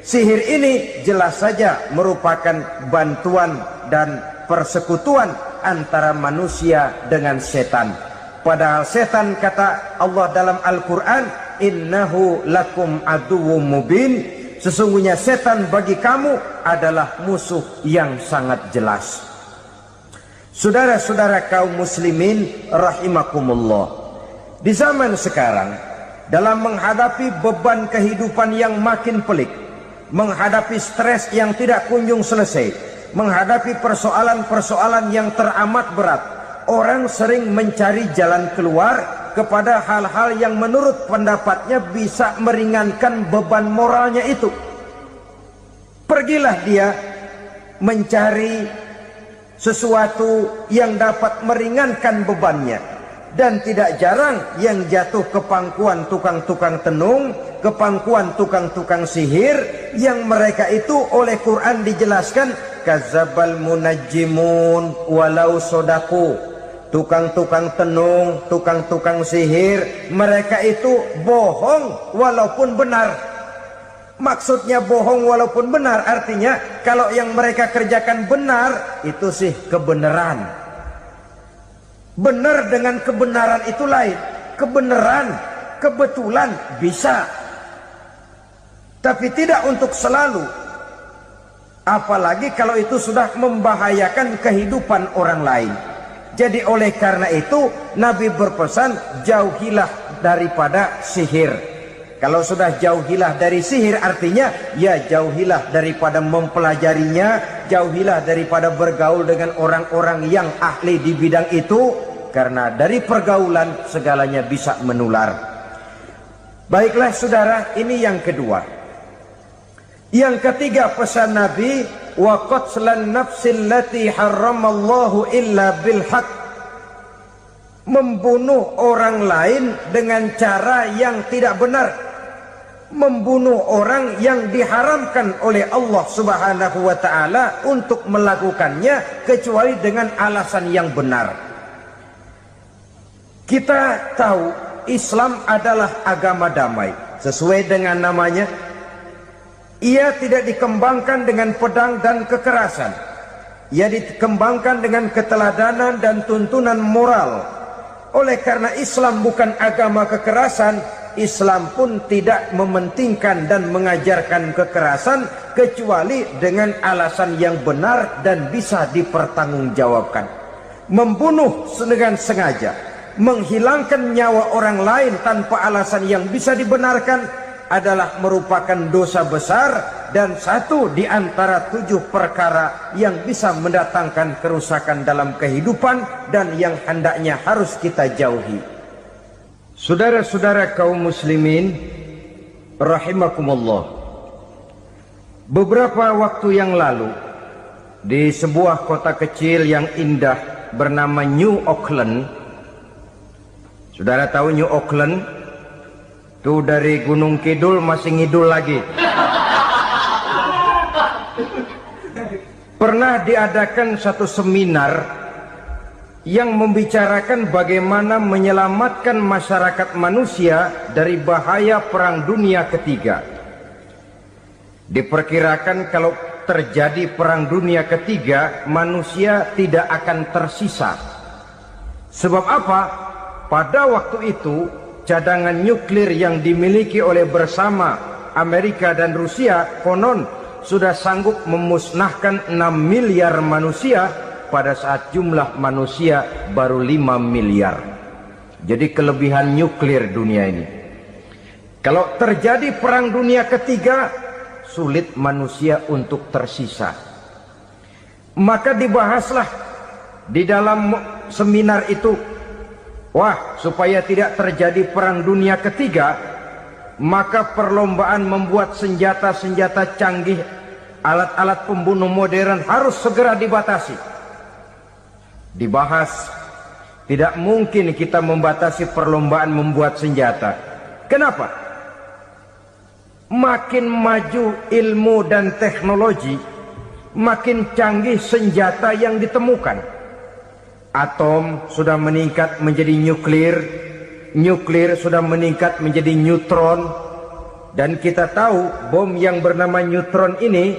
Sihir ini jelas saja merupakan bantuan dan persekutuan antara manusia dengan setan. Padahal setan, kata Allah dalam Al-Quran, innahu lakum aduwwum mubin, sesungguhnya setan bagi kamu adalah musuh yang sangat jelas. Saudara-saudara kaum muslimin rahimakumullah, di zaman sekarang dalam menghadapi beban kehidupan yang makin pelik, menghadapi stres yang tidak kunjung selesai, menghadapi persoalan-persoalan yang teramat berat, orang sering mencari jalan keluar kepada hal-hal yang menurut pendapatnya bisa meringankan beban moralnya itu. Pergilah dia mencari sesuatu yang dapat meringankan bebannya. Dan tidak jarang yang jatuh ke pangkuan tukang-tukang tenung, ke pangkuan tukang-tukang sihir, yang mereka itu oleh Quran dijelaskan kadzabal munajjimun walau sodaku. Tukang-tukang tenung, tukang-tukang sihir, mereka itu bohong walaupun benar. Maksudnya bohong walaupun benar, artinya kalau yang mereka kerjakan benar, itu sih kebenaran. Benar dengan kebenaran itu lain. Kebenaran, kebetulan bisa, tapi tidak untuk selalu. Apalagi kalau itu sudah membahayakan kehidupan orang lain. Jadi oleh karena itu Nabi berpesan, jauhilah daripada sihir. Kalau sudah jauhilah dari sihir, artinya ya jauhilah daripada mempelajarinya, jauhilah daripada bergaul dengan orang-orang yang ahli di bidang itu, karena dari pergaulan segalanya bisa menular. Baiklah saudara, ini yang kedua. Yang ketiga pesan Nabi, wa qatlan nafsil lati harramallahu illa bil haq, membunuh orang lain dengan cara yang tidak benar, membunuh orang yang diharamkan oleh Allah Subhanahu wa taala untuk melakukannya kecuali dengan alasan yang benar. Kita tahu Islam adalah agama damai, sesuai dengan namanya. Ia tidak dikembangkan dengan pedang dan kekerasan. Ia dikembangkan dengan keteladanan dan tuntunan moral. Oleh karena Islam bukan agama kekerasan, Islam pun tidak mementingkan dan mengajarkan kekerasan kecuali dengan alasan yang benar dan bisa dipertanggungjawabkan. Membunuh dengan sengaja, menghilangkan nyawa orang lain tanpa alasan yang bisa dibenarkan adalah merupakan dosa besar dan satu di antara 7 perkara yang bisa mendatangkan kerusakan dalam kehidupan dan yang hendaknya harus kita jauhi. Saudara-saudara kaum muslimin rahimakumullah, beberapa waktu yang lalu di sebuah kota kecil yang indah bernama New Auckland. Saudara tahu New Auckland? Tuh dari Gunung Kidul masih ngidul lagi. Pernah diadakan satu seminar yang membicarakan bagaimana menyelamatkan masyarakat manusia dari bahaya Perang Dunia Ketiga. Diperkirakan kalau terjadi Perang Dunia Ketiga, manusia tidak akan tersisa. Sebab apa? Pada waktu itu cadangan nuklir yang dimiliki oleh bersama Amerika dan Rusia konon sudah sanggup memusnahkan 6 miliar manusia pada saat jumlah manusia baru 5 miliar. Jadi kelebihan nuklir dunia ini. Kalau terjadi perang dunia ketiga, sulit manusia untuk tersisa. Maka dibahaslah di dalam seminar itu, wah, supaya tidak terjadi perang dunia ketiga, maka perlombaan membuat senjata-senjata canggih, alat-alat pembunuh modern harus segera dibatasi. Dibahas, tidak mungkin kita membatasi perlombaan membuat senjata. Kenapa? Makin maju ilmu dan teknologi, makin canggih senjata yang ditemukan. Atom sudah meningkat menjadi nuklir, nuklir sudah meningkat menjadi neutron, dan kita tahu bom yang bernama neutron ini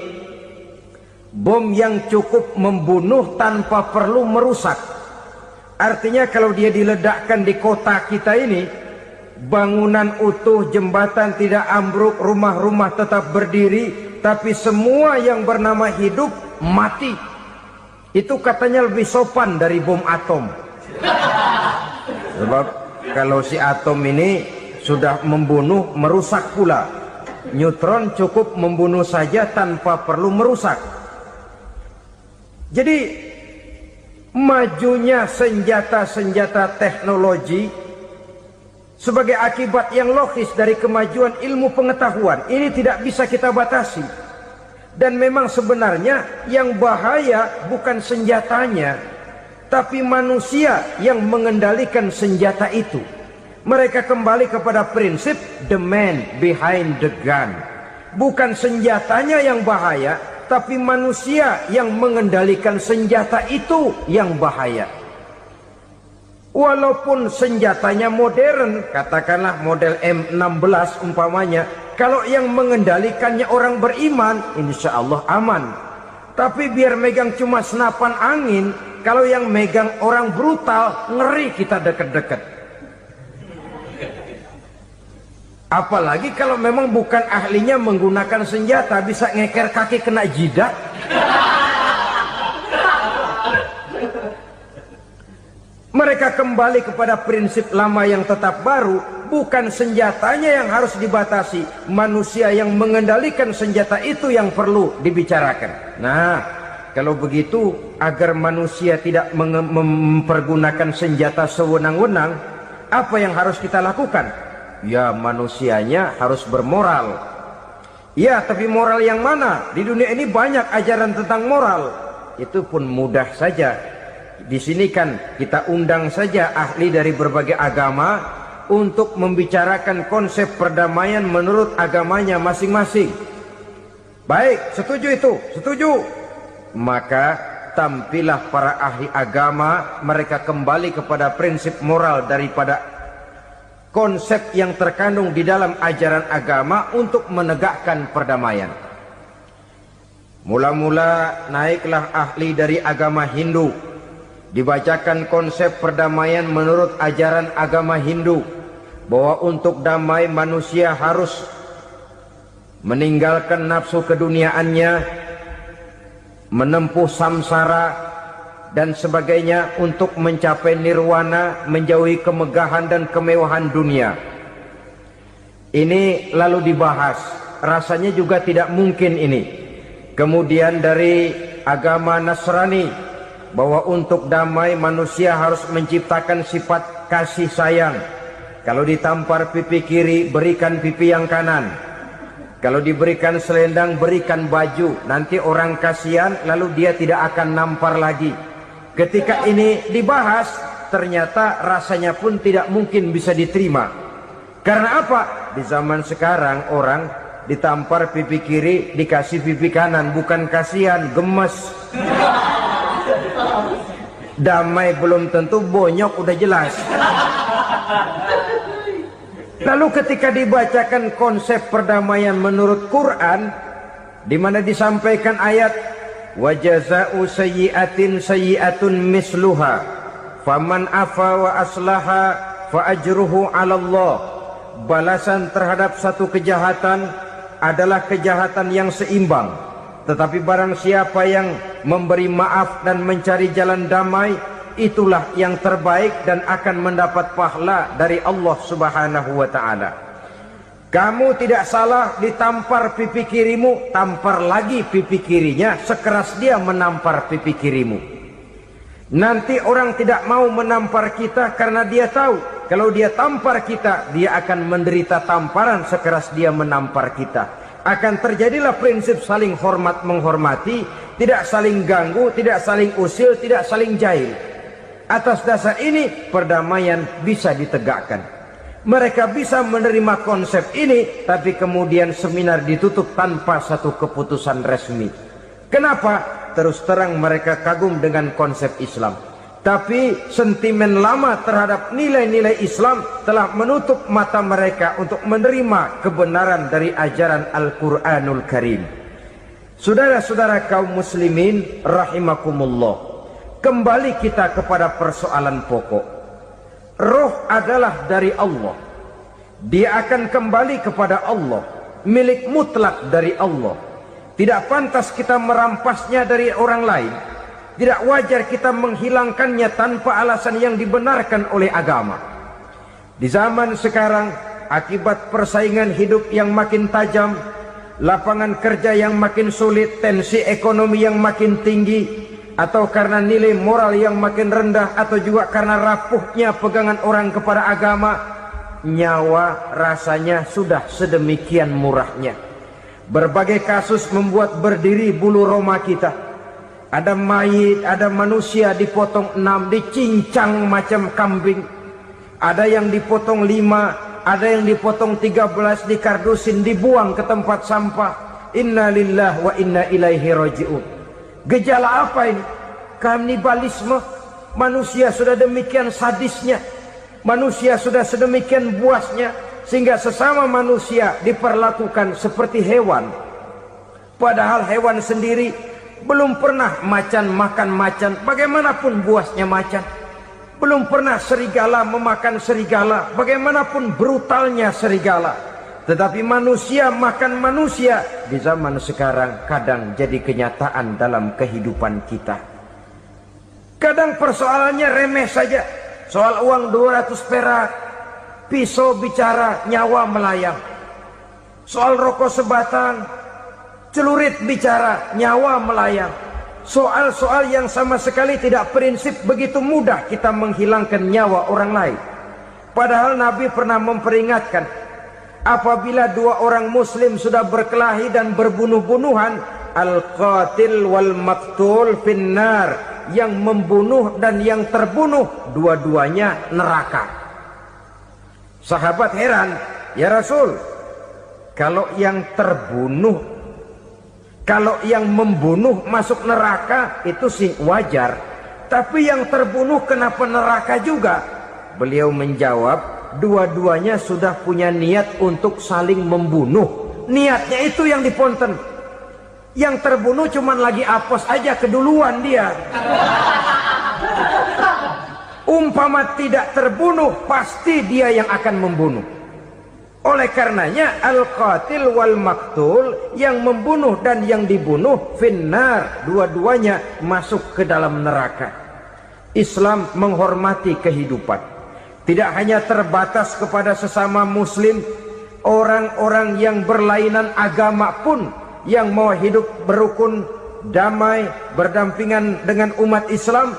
bom yang cukup membunuh tanpa perlu merusak. Artinya kalau dia diledakkan di kota kita ini, bangunan utuh, jembatan tidak ambruk, rumah-rumah tetap berdiri, tapi semua yang bernama hidup mati. Itu katanya lebih sopan dari bom atom. Sebab kalau si atom ini sudah membunuh, merusak pula. Neutron cukup membunuh saja tanpa perlu merusak. Jadi majunya senjata-senjata teknologi sebagai akibat yang logis dari kemajuan ilmu pengetahuan ini tidak bisa kita batasi. Dan memang sebenarnya yang bahaya bukan senjatanya, tapi manusia yang mengendalikan senjata itu. Mereka kembali kepada prinsip the man behind the gun. Bukan senjatanya yang bahaya, tapi manusia yang mengendalikan senjata itu yang bahaya. Walaupun senjatanya modern, katakanlah model M16 umpamanya, kalau yang mengendalikannya orang beriman, insya Allah aman. Tapi biar megang cuma senapan angin, kalau yang megang orang brutal, ngeri kita deket-deket. Apalagi kalau memang bukan ahlinya menggunakan senjata, bisa ngeker kaki kena jidat. Mereka kembali kepada prinsip lama yang tetap baru. Bukan senjatanya yang harus dibatasi, manusia yang mengendalikan senjata itu yang perlu dibicarakan. Nah, kalau begitu, agar manusia tidak mempergunakan senjata sewenang-wenang, apa yang harus kita lakukan? Ya, manusianya harus bermoral. Ya, tapi moral yang mana? Di dunia ini banyak ajaran tentang moral. Itu pun mudah saja. Di sini kan kita undang saja ahli dari berbagai agama untuk membicarakan konsep perdamaian menurut agamanya masing-masing. Baik, setuju itu? Setuju. Maka tampillah para ahli agama, mereka kembali kepada prinsip moral daripada konsep yang terkandung di dalam ajaran agama untuk menegakkan perdamaian. Mula-mula naiklah ahli dari agama Hindu, dibacakan konsep perdamaian menurut ajaran agama Hindu, bahwa untuk damai manusia harus meninggalkan nafsu keduniaannya, menempuh samsara dan sebagainya untuk mencapai nirwana, menjauhi kemegahan dan kemewahan dunia. Ini lalu dibahas, rasanya juga tidak mungkin ini. Kemudian dari agama Nasrani, bahwa untuk damai manusia harus menciptakan sifat kasih sayang. Kalau ditampar pipi kiri, berikan pipi yang kanan. Kalau diberikan selendang, berikan baju. Nanti orang kasihan, lalu dia tidak akan nampar lagi. Ketika ini dibahas, ternyata rasanya pun tidak mungkin bisa diterima. Karena apa? Di zaman sekarang orang ditampar pipi kiri, dikasih pipi kanan. Bukan kasihan, gemes. Damai belum tentu, bonyok udah jelas. Lalu ketika dibacakan konsep perdamaian menurut Quran, di mana disampaikan ayat wa jazaa'u sayyi'atin sayyi'atun misluha faman afa wa aslaha fa ajruhu 'ala Allah. Balasan terhadap satu kejahatan adalah kejahatan yang seimbang. Tetapi barang siapa yang memberi maaf dan mencari jalan damai, itulah yang terbaik dan akan mendapat pahala dari Allah Subhanahu wa ta'ala. Kamu tidak salah ditampar pipi kirimu, tampar lagi pipi kirinya sekeras dia menampar pipi kirimu. Nanti orang tidak mau menampar kita karena dia tahu kalau dia tampar kita, dia akan menderita tamparan sekeras dia menampar kita. Akan terjadilah prinsip saling hormat menghormati, tidak saling ganggu, tidak saling usil, tidak saling jahil. Atas dasar ini perdamaian bisa ditegakkan. Mereka bisa menerima konsep ini, tapi kemudian seminar ditutup tanpa satu keputusan resmi. Kenapa? Terus terang mereka kagum dengan konsep Islam, tapi sentimen lama terhadap nilai-nilai Islam telah menutup mata mereka untuk menerima kebenaran dari ajaran Al-Quranul Karim. Saudara-saudara kaum muslimin rahimakumullah, kembali kita kepada persoalan pokok. Roh adalah dari Allah. Dia akan kembali kepada Allah, milik mutlak dari Allah. Tidak pantas kita merampasnya dari orang lain. Tidak wajar kita menghilangkannya tanpa alasan yang dibenarkan oleh agama. Di zaman sekarang, akibat persaingan hidup yang makin tajam, lapangan kerja yang makin sulit, tensi ekonomi yang makin tinggi, atau karena nilai moral yang makin rendah, atau juga karena rapuhnya pegangan orang kepada agama, nyawa rasanya sudah sedemikian murahnya. Berbagai kasus membuat berdiri bulu roma kita. Ada mayit, ada manusia dipotong 6, dicincang macam kambing. Ada yang dipotong 5, ada yang dipotong 13, dikardusin, dibuang ke tempat sampah. Inna lillahi wa inna ilaihi raji'un. Gejala apa ini? Kanibalisme. Manusia sudah demikian sadisnya, manusia sudah sedemikian buasnya, sehingga sesama manusia diperlakukan seperti hewan. Padahal hewan sendiri belum pernah macan makan macan, bagaimanapun buasnya macan. Belum pernah serigala memakan serigala, bagaimanapun brutalnya serigala. Tetapi manusia makan manusia di zaman sekarang kadang jadi kenyataan dalam kehidupan kita. Kadang persoalannya remeh saja. Soal uang 200 perak, pisau bicara, nyawa melayang. Soal rokok sebatang, celurit bicara, nyawa melayang. Soal-soal yang sama sekali tidak prinsip, begitu mudah kita menghilangkan nyawa orang lain. Padahal Nabi pernah memperingatkan, apabila dua orang muslim sudah berkelahi dan berbunuh-bunuhan, al-qatil wal maktul finnar, yang membunuh dan yang terbunuh dua-duanya neraka. Sahabat heran, ya Rasul, kalau yang membunuh masuk neraka itu sih wajar, tapi yang terbunuh kenapa neraka juga? Beliau menjawab, dua-duanya sudah punya niat untuk saling membunuh. Niatnya itu yang diponten. Yang terbunuh cuman lagi apes aja, keduluan dia. Umpama tidak terbunuh, pasti dia yang akan membunuh. Oleh karenanya al-qatil wal maktul, yang membunuh dan yang dibunuh finnar, dua-duanya masuk ke dalam neraka. Islam menghormati kehidupan. Tidak hanya terbatas kepada sesama muslim, orang-orang yang berlainan agama pun yang mau hidup berukun, damai, berdampingan dengan umat Islam,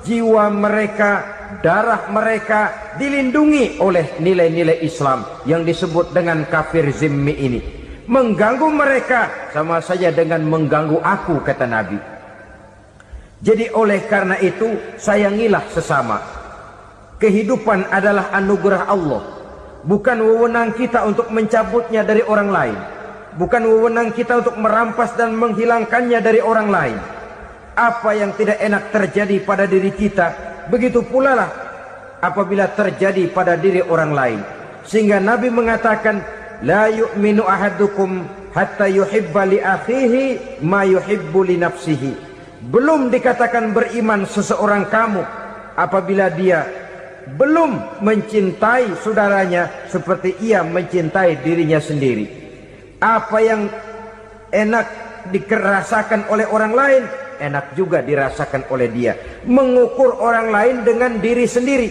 jiwa mereka, darah mereka dilindungi oleh nilai-nilai Islam yang disebut dengan kafir zimmi ini. Mengganggu mereka sama saja dengan mengganggu aku, kata Nabi. Jadi oleh karena itu, sayangilah sesama. Kehidupan adalah anugerah Allah, bukan wewenang kita untuk mencabutnya dari orang lain, bukan wewenang kita untuk merampas dan menghilangkannya dari orang lain. Apa yang tidak enak terjadi pada diri kita, begitu pula lah apabila terjadi pada diri orang lain. Sehingga Nabi mengatakan, la yu'minu ahadukum hatta yuhibba li akhihi ma yuhibbu li nafsihi. Belum dikatakan beriman seseorang kamu apabila dia belum mencintai saudaranya seperti ia mencintai dirinya sendiri. Apa yang enak dirasakan oleh orang lain, enak juga dirasakan oleh dia. Mengukur orang lain dengan diri sendiri.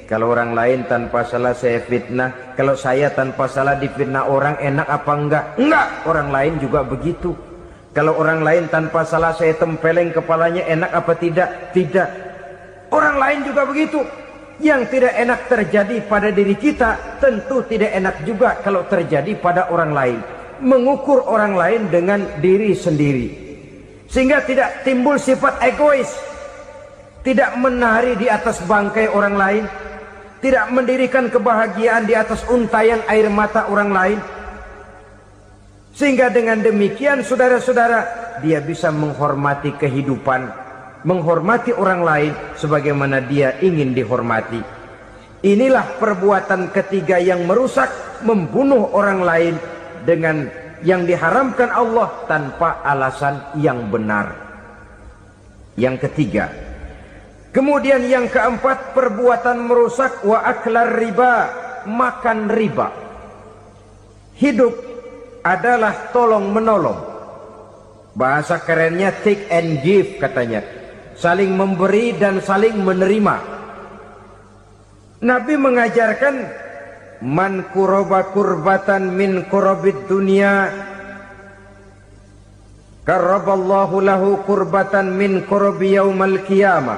Kalau orang lain tanpa salah saya fitnah, kalau saya tanpa salah difitnah orang, enak apa enggak? Enggak, orang lain juga begitu. Kalau orang lain tanpa salah saya tempeleng kepalanya, enak apa tidak? Tidak. Orang lain juga begitu. Yang tidak enak terjadi pada diri kita, tentu tidak enak juga kalau terjadi pada orang lain. Mengukur orang lain dengan diri sendiri, sehingga tidak timbul sifat egois, tidak menari di atas bangkai orang lain, tidak mendirikan kebahagiaan di atas untayan air mata orang lain. Sehingga dengan demikian saudara-saudara, dia bisa menghormati kehidupan, menghormati orang lain sebagaimana dia ingin dihormati. Inilah perbuatan ketiga yang merusak, membunuh orang lain dengan yang diharamkan Allah tanpa alasan yang benar. Yang ketiga. Kemudian yang keempat, perbuatan merusak wa aklar riba, makan riba. Hidup adalah tolong menolong. Bahasa kerennya take and give katanya. Saling memberi dan saling menerima. Nabi mengajarkan man kuraba kurbatan min kurabid dunia karaballahu lahu kurbatan min kurabi yaumal qiyamah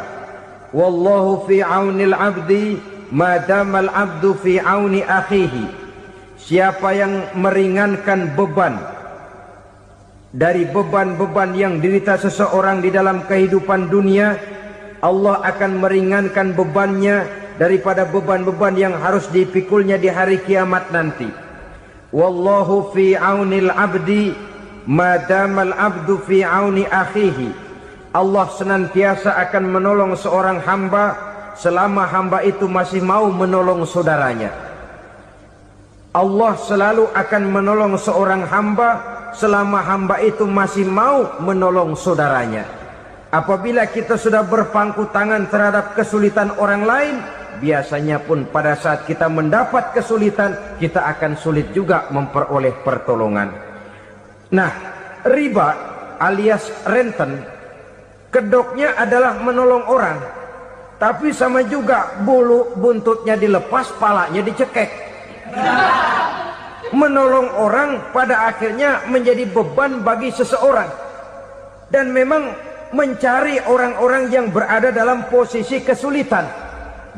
wallahu fi aunil abdi madamal abdu fi auni akhihi. Siapa yang meringankan beban dari beban-beban yang dirita seseorang di dalam kehidupan dunia, Allah akan meringankan bebannya daripada beban-beban yang harus dipikulnya di hari kiamat nanti. Wallahu fi aunil abdi madamal abdu fi auni akhihi. Allah senantiasa akan menolong seorang hamba selama hamba itu masih mau menolong saudaranya. Allah selalu akan menolong seorang hamba selama hamba itu masih mau menolong saudaranya. Apabila kita sudah berpangku tangan terhadap kesulitan orang lain, biasanya pun pada saat kita mendapat kesulitan, kita akan sulit juga memperoleh pertolongan. Nah, riba alias renten, kedoknya adalah menolong orang, tapi sama juga bulu buntutnya dilepas, palanya dicekek. Menolong orang pada akhirnya menjadi beban bagi seseorang. Dan memang mencari orang-orang yang berada dalam posisi kesulitan.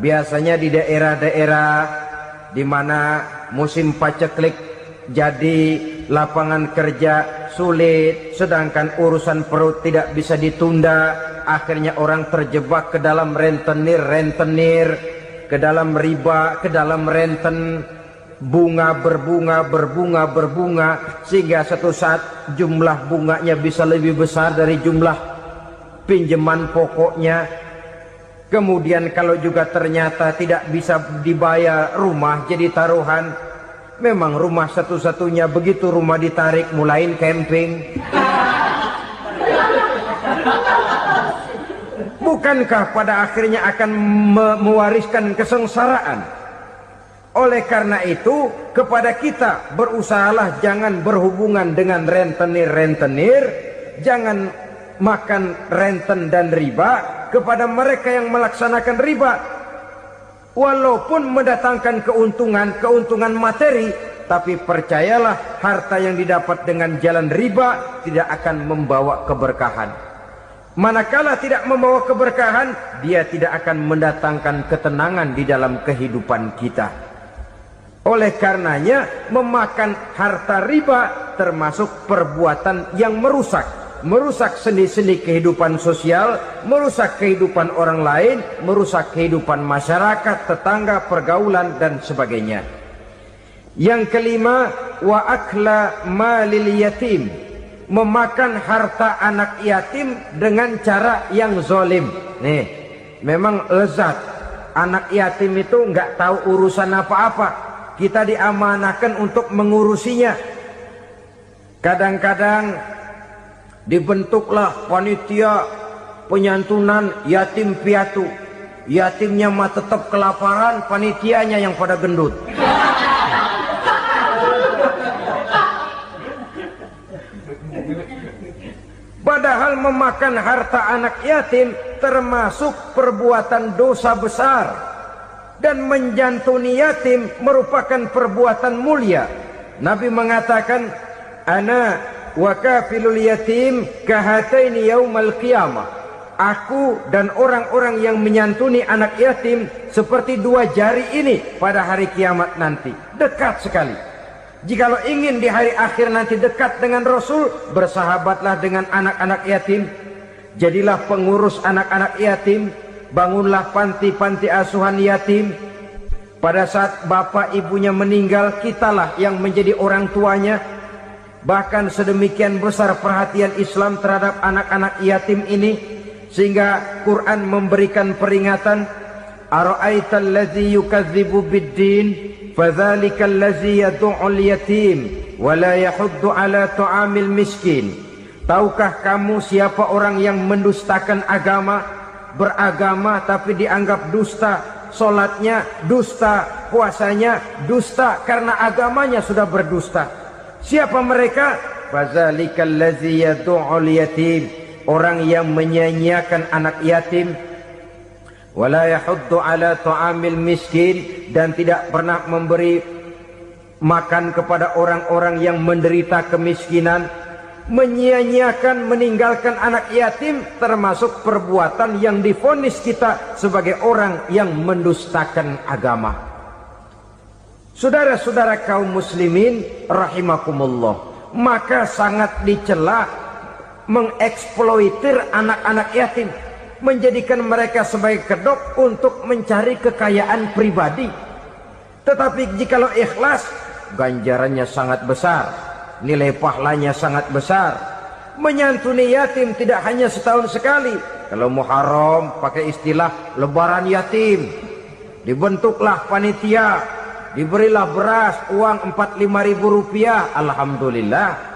Biasanya di daerah-daerah di mana musim paceklik jadi lapangan kerja sulit, sedangkan urusan perut tidak bisa ditunda, akhirnya orang terjebak ke dalam rentenir, ke dalam riba, ke dalam renten. Bunga berbunga, sehingga satu saat jumlah bunganya bisa lebih besar dari jumlah pinjaman pokoknya. Kemudian kalau juga ternyata tidak bisa dibayar, rumah jadi taruhan. Memang rumah satu-satunya, begitu rumah ditarik mulain camping. Bukankah pada akhirnya akan mewariskan kesengsaraan? Oleh karena itu, kepada kita berusahalah jangan berhubungan dengan rentenir, jangan makan renten dan riba. Kepada mereka yang melaksanakan riba, walaupun mendatangkan keuntungan materi, tapi percayalah harta yang didapat dengan jalan riba tidak akan membawa keberkahan. Manakala tidak membawa keberkahan, dia tidak akan mendatangkan ketenangan di dalam kehidupan kita. Oleh karenanya, memakan harta riba termasuk perbuatan yang merusak sendi-sendi kehidupan sosial, merusak kehidupan orang lain, merusak kehidupan masyarakat, tetangga, pergaulan dan sebagainya. Yang kelima, wa akla malil yatim, memakan harta anak yatim dengan cara yang zalim. Nih, memang lezat. Anak yatim itu nggak tahu urusan apa-apa. Kita diamanahkan untuk mengurusinya. Kadang-kadang dibentuklah panitia penyantunan yatim piatu. yatimnya mah tetap kelaparan, panitianya yang pada gendut. Padahal memakan harta anak yatim termasuk perbuatan dosa besar, dan menjantuni yatim merupakan perbuatan mulia. Nabi mengatakan, ana wa kafilul yatim kahataini yaumal qiyamah. Aku dan orang-orang yang menyantuni anak yatim seperti dua jari ini pada hari kiamat nanti. Dekat sekali. Jikalau ingin di hari akhir nanti dekat dengan Rasul, bersahabatlah dengan anak-anak yatim. Jadilah pengurus anak-anak yatim. Bangunlah panti-panti asuhan yatim. Pada saat bapak ibunya meninggal, kitalah yang menjadi orang tuanya. Bahkan sedemikian besar perhatian Islam terhadap anak-anak yatim ini, sehingga Quran memberikan peringatan, ara'aital ladzi yukadzibu bid-din fadzalikal ladzi yad'ul yatim wa la yahuddu ala ta'amil miskin. Tahukah kamu siapa orang yang mendustakan agama, beragama tapi dianggap dusta, salatnya dusta, puasanya dusta karena agamanya sudah berdusta. Siapa mereka? Fadzalikal ladzi yad'ul yatim, orang yang menyia-nyiakan anak yatim, wala yahuddu ala ta'amil miskin, dan tidak pernah memberi makan kepada orang-orang yang menderita kemiskinan. Menyia-nyiakan, meninggalkan anak yatim termasuk perbuatan yang divonis kita sebagai orang yang mendustakan agama. Saudara-saudara kaum muslimin rahimakumullah, maka sangat dicela mengeksploitir anak-anak yatim, menjadikan mereka sebagai kedok untuk mencari kekayaan pribadi. Tetapi jikalau ikhlas, ganjarannya sangat besar, nilai pahalanya sangat besar. Menyantuni yatim tidak hanya setahun sekali. Kalau Muharram pakai istilah lebaran yatim, dibentuklah panitia, diberilah beras, uang 45.000 rupiah, alhamdulillah.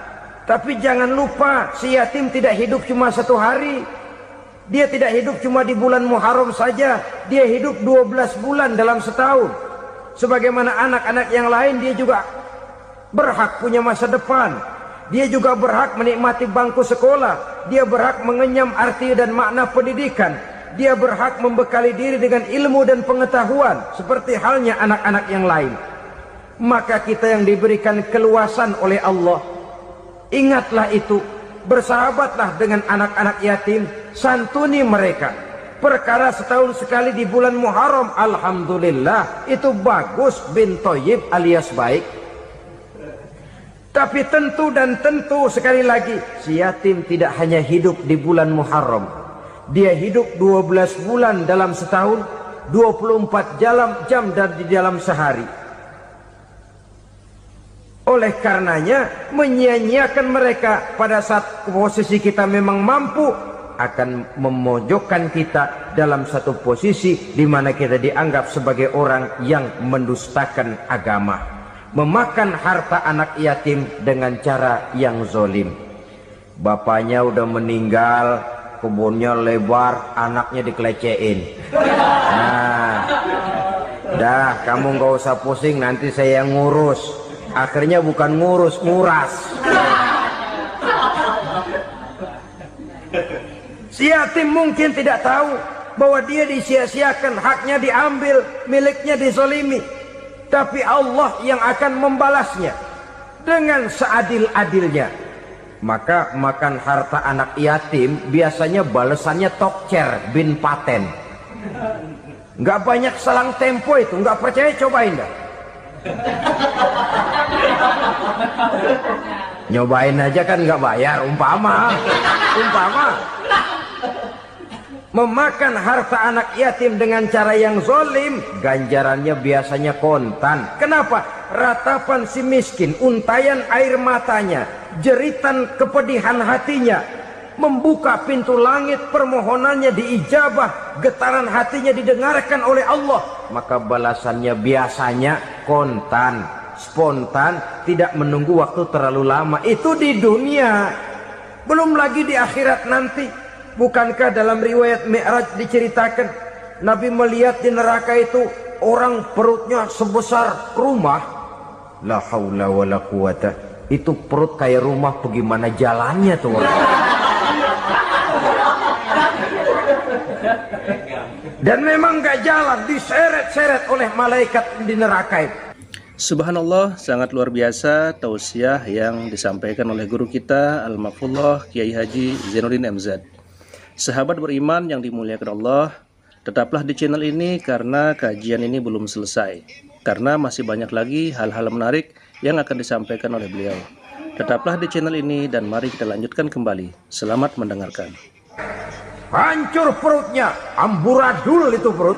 Tapi jangan lupa, si yatim tidak hidup cuma satu hari. Dia tidak hidup cuma di bulan Muharram saja. Dia hidup 12 bulan dalam setahun. Sebagaimana anak-anak yang lain, dia juga berhak punya masa depan. Dia juga berhak menikmati bangku sekolah. Dia berhak mengenyam arti dan makna pendidikan. Dia berhak membekali diri dengan ilmu dan pengetahuan, seperti halnya anak-anak yang lain. Maka kita yang diberikan keluasan oleh Allah, ingatlah itu, bersahabatlah dengan anak-anak yatim, santuni mereka. Perkara setahun sekali di bulan Muharram, alhamdulillah, itu bagus, bin Thayyib alias baik. Tapi tentu dan tentu sekali lagi, si yatim tidak hanya hidup di bulan Muharram. Dia hidup 12 bulan dalam setahun, 24 jam di dalam sehari. Oleh karenanya, menyia-nyiakan mereka pada saat posisi kita memang mampu akan memojokkan kita dalam satu posisi di mana kita dianggap sebagai orang yang mendustakan agama. Memakan harta anak yatim dengan cara yang zolim. Bapaknya udah meninggal, kebunnya lebar, anaknya dikelecehin. Nah, dah kamu gak usah pusing, nanti saya yang ngurus. Akhirnya bukan ngurus, nguras. Si yatim mungkin tidak tahu bahwa dia disia-siakan, haknya diambil, miliknya dizolimi. Tapi Allah yang akan membalasnya dengan seadil-adilnya. Maka makan harta anak yatim biasanya balasannya tokcer bin paten. Nggak banyak selang tempo itu, nggak percaya cobain dah. Nyobain aja kan nggak bayar, umpama. Memakan harta anak yatim dengan cara yang zolim, ganjarannya biasanya kontan. Kenapa? Ratapan si miskin, untayan air matanya, jeritan kepedihan hatinya, membuka pintu langit, permohonannya diijabah, getaran hatinya didengarkan oleh Allah. Maka balasannya biasanya kontan, spontan, tidak menunggu waktu terlalu lama. Itu di dunia, belum lagi di akhirat nanti. Bukankah dalam riwayat Mi'raj diceritakan Nabi melihat di neraka itu orang perutnya sebesar rumah. La haula wala quwata. Itu perut kayak rumah, bagaimana jalannya tuh orang? Dan memang gak jalan, diseret-seret oleh malaikat di neraka itu. Subhanallah, sangat luar biasa tausiah yang disampaikan oleh guru kita Al-Mafullah Kiai Haji Zainuddin MZ. Sahabat beriman yang dimuliakan Allah, tetaplah di channel ini karena kajian ini belum selesai. Karena masih banyak lagi hal-hal menarik yang akan disampaikan oleh beliau. Tetaplah di channel ini dan mari kita lanjutkan kembali. Selamat mendengarkan. Hancur perutnya, amburadul itu perut.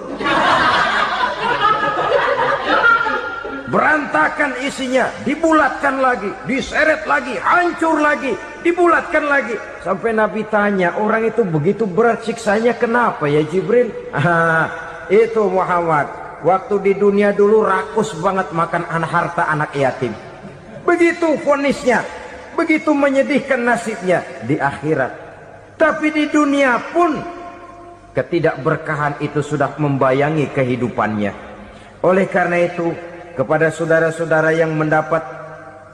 Berantakan isinya, dibulatkan lagi, diseret lagi, hancur lagi, dibulatkan lagi. Sampai Nabi tanya, orang itu begitu berat siksanya kenapa ya Jibril? Itu Muhammad, waktu di dunia dulu rakus banget makan harta anak yatim. Begitu vonisnya, begitu menyedihkan nasibnya di akhirat. Tapi di dunia pun ketidakberkahan itu sudah membayangi kehidupannya. Oleh karena itu, kepada saudara-saudara yang mendapat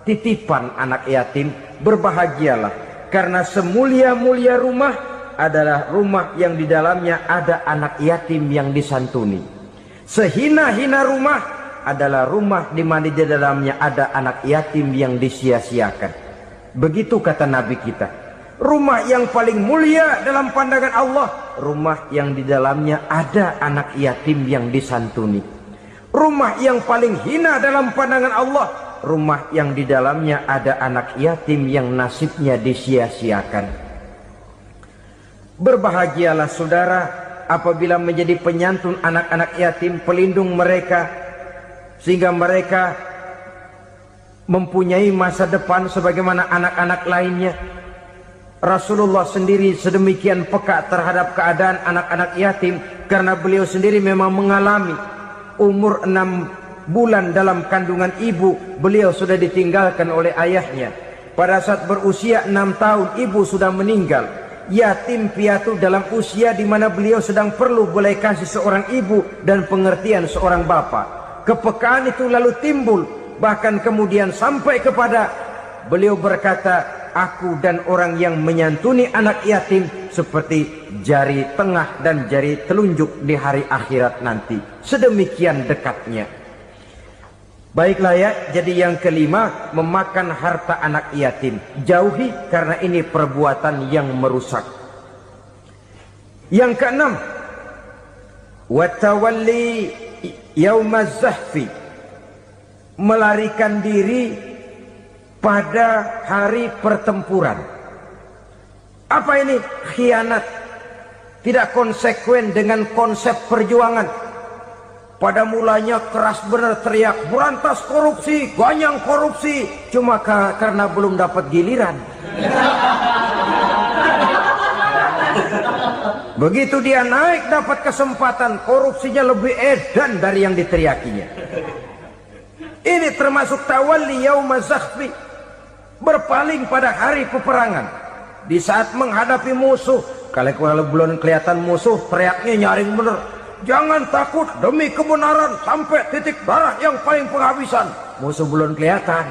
titipan anak yatim, berbahagialah. Karena semulia-mulia rumah adalah rumah yang di dalamnya ada anak yatim yang disantuni. Sehina-hina rumah adalah rumah di mana di dalamnya ada anak yatim yang disia-siakan. Begitu kata Nabi kita. Rumah yang paling mulia dalam pandangan Allah, rumah yang di dalamnya ada anak yatim yang disantuni. Rumah yang paling hina dalam pandangan Allah, rumah yang di dalamnya ada anak yatim yang nasibnya disia-siakan. Berbahagialah saudara apabila menjadi penyantun anak-anak yatim, pelindung mereka, sehingga mereka mempunyai masa depan sebagaimana anak-anak lainnya. Rasulullah sendiri sedemikian peka terhadap keadaan anak-anak yatim karena beliau sendiri memang mengalami umur 6 bulan dalam kandungan ibu, beliau sudah ditinggalkan oleh ayahnya. Pada saat berusia 6 tahun ibu sudah meninggal. Yatim piatu dalam usia di mana beliau sedang perlu belas kasih seorang ibu dan pengertian seorang bapa. Kepekaan itu lalu timbul, bahkan kemudian sampai kepada beliau berkata, aku dan orang yang menyantuni anak yatim seperti jari tengah dan jari telunjuk di hari akhirat nanti. Sedemikian dekatnya. Baiklah ya, jadi yang kelima, memakan harta anak yatim. Jauhi karena ini perbuatan yang merusak. Yang keenam, watawalli yaumaz zahfi. Melarikan diri pada hari pertempuran. Apa ini? Khianat. Tidak konsekuen dengan konsep perjuangan. Pada mulanya keras benar teriak, berantas korupsi, ganyang korupsi. Cuma karena belum dapat giliran. Begitu dia naik dapat kesempatan, korupsinya lebih edan dari yang diteriakinya. Ini termasuk tawalli yaumaz zahfi. Berpaling pada hari peperangan. Di saat menghadapi musuh, kalau belum kelihatan musuh, teriaknya nyaring bener. Jangan takut demi kebenaran sampai titik darah yang paling penghabisan. Musuh belum kelihatan.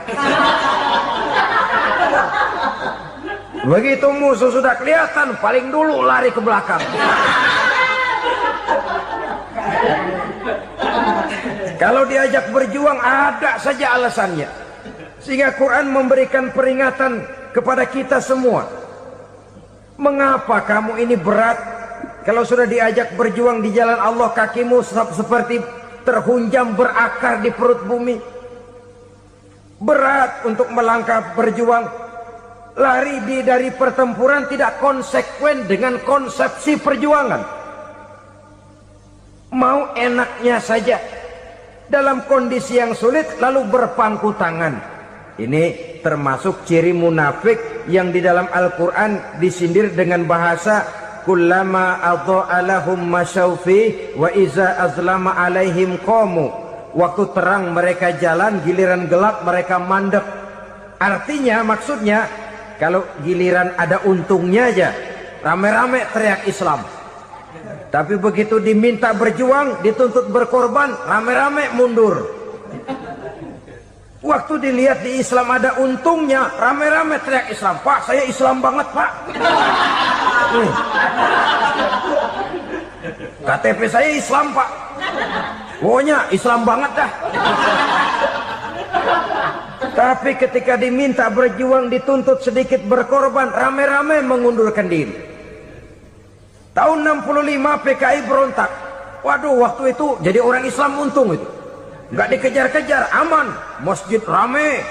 Begitu musuh sudah kelihatan, paling dulu lari ke belakang. Kalau diajak berjuang ada saja alasannya. Sehingga Quran memberikan peringatan kepada kita semua. Mengapa kamu ini berat? Kalau sudah diajak berjuang di jalan Allah, kakimu seperti terhunjam berakar di perut bumi. Berat untuk melangkah berjuang. Lari dari pertempuran tidak konsekuen dengan konsepsi perjuangan. Mau enaknya saja. Dalam kondisi yang sulit lalu berpangku tangan. Ini termasuk ciri munafik yang di dalam Al-Quran disindir dengan bahasa kullama adha'a lahum masyaufi wa iza azlama alaihim qamu. Waktu terang mereka jalan, giliran gelap mereka mandek. Artinya, maksudnya kalau giliran ada untungnya aja rame-rame teriak Islam. Tapi begitu diminta berjuang, dituntut berkorban, rame-rame mundur. Waktu dilihat di Islam ada untungnya, rame-rame teriak Islam. Pak, saya Islam banget, Pak. KTP saya Islam, Pak. Pokoknya Islam banget dah. Tapi ketika diminta berjuang, dituntut sedikit berkorban, rame-rame mengundurkan diri. Tahun 65 PKI berontak. Waduh, waktu itu jadi orang Islam untung itu. Nggak dikejar-kejar, aman. Masjid rame,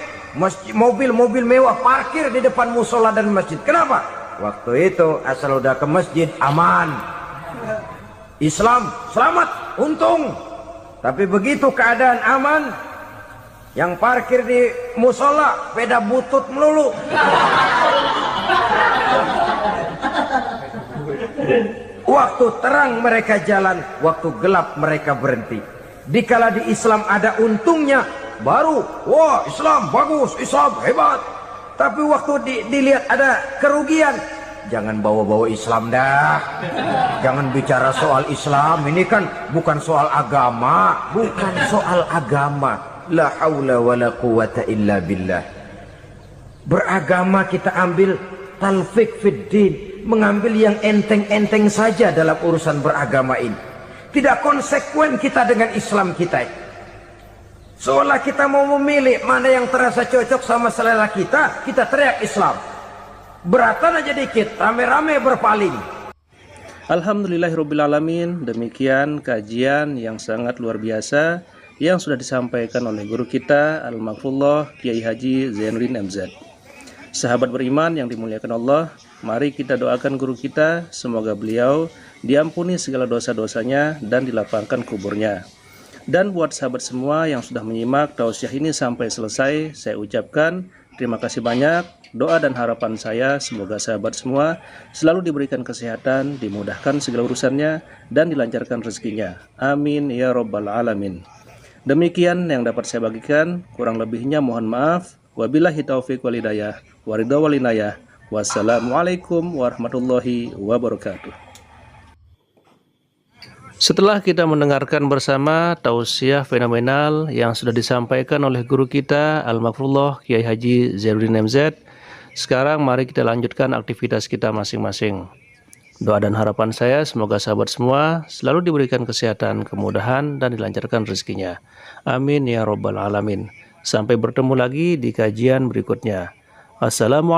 mobil-mobil mewah parkir di depan musola dan masjid. Kenapa? Waktu itu asal udah ke masjid aman. Islam selamat, untung. Tapi begitu keadaan aman, yang parkir di musola sepeda butut melulu. Waktu terang mereka jalan, waktu gelap mereka berhenti. Dikala di Islam ada untungnya, baru wah Islam bagus, Islam hebat. Tapi waktu dilihat ada kerugian, jangan bawa-bawa Islam dah. Jangan bicara soal Islam, ini kan bukan soal agama. Bukan soal agama. La haula wa la quwata illa billah. Beragama kita ambil talfiq fid din, mengambil yang enteng-enteng saja dalam urusan beragama ini. Tidak konsekuen kita dengan Islam kita. Seolah kita mau memilih mana yang terasa cocok sama selera kita, kita teriak Islam. Beratan aja dikit, rame-rame berpaling. Alhamdulillahirrabbilalamin. Demikian kajian yang sangat luar biasa yang sudah disampaikan oleh guru kita Al-Maghfurullah Kiai Haji Zainuddin MZ. Sahabat beriman yang dimuliakan Allah, mari kita doakan guru kita, semoga beliau diampuni segala dosa-dosanya dan dilapangkan kuburnya. Dan buat sahabat semua yang sudah menyimak tausiah ini sampai selesai, saya ucapkan terima kasih banyak. Doa dan harapan saya semoga sahabat semua selalu diberikan kesehatan, dimudahkan segala urusannya, dan dilancarkan rezekinya. Amin ya rabbal alamin. Demikian yang dapat saya bagikan, kurang lebihnya mohon maaf. Wabillahi taufiq wal hidayah, waridha wal inayah. Wassalamualaikum warahmatullahi wabarakatuh. Setelah kita mendengarkan bersama tausiah fenomenal yang sudah disampaikan oleh guru kita Al-Maghfurullah Kiai Haji Zainuddin MZ, sekarang mari kita lanjutkan aktivitas kita masing-masing. Doa dan harapan saya semoga sahabat semua selalu diberikan kesehatan, kemudahan, dan dilancarkan rezekinya. Amin ya rabbal alamin. Sampai bertemu lagi di kajian berikutnya. Assalamualaikum.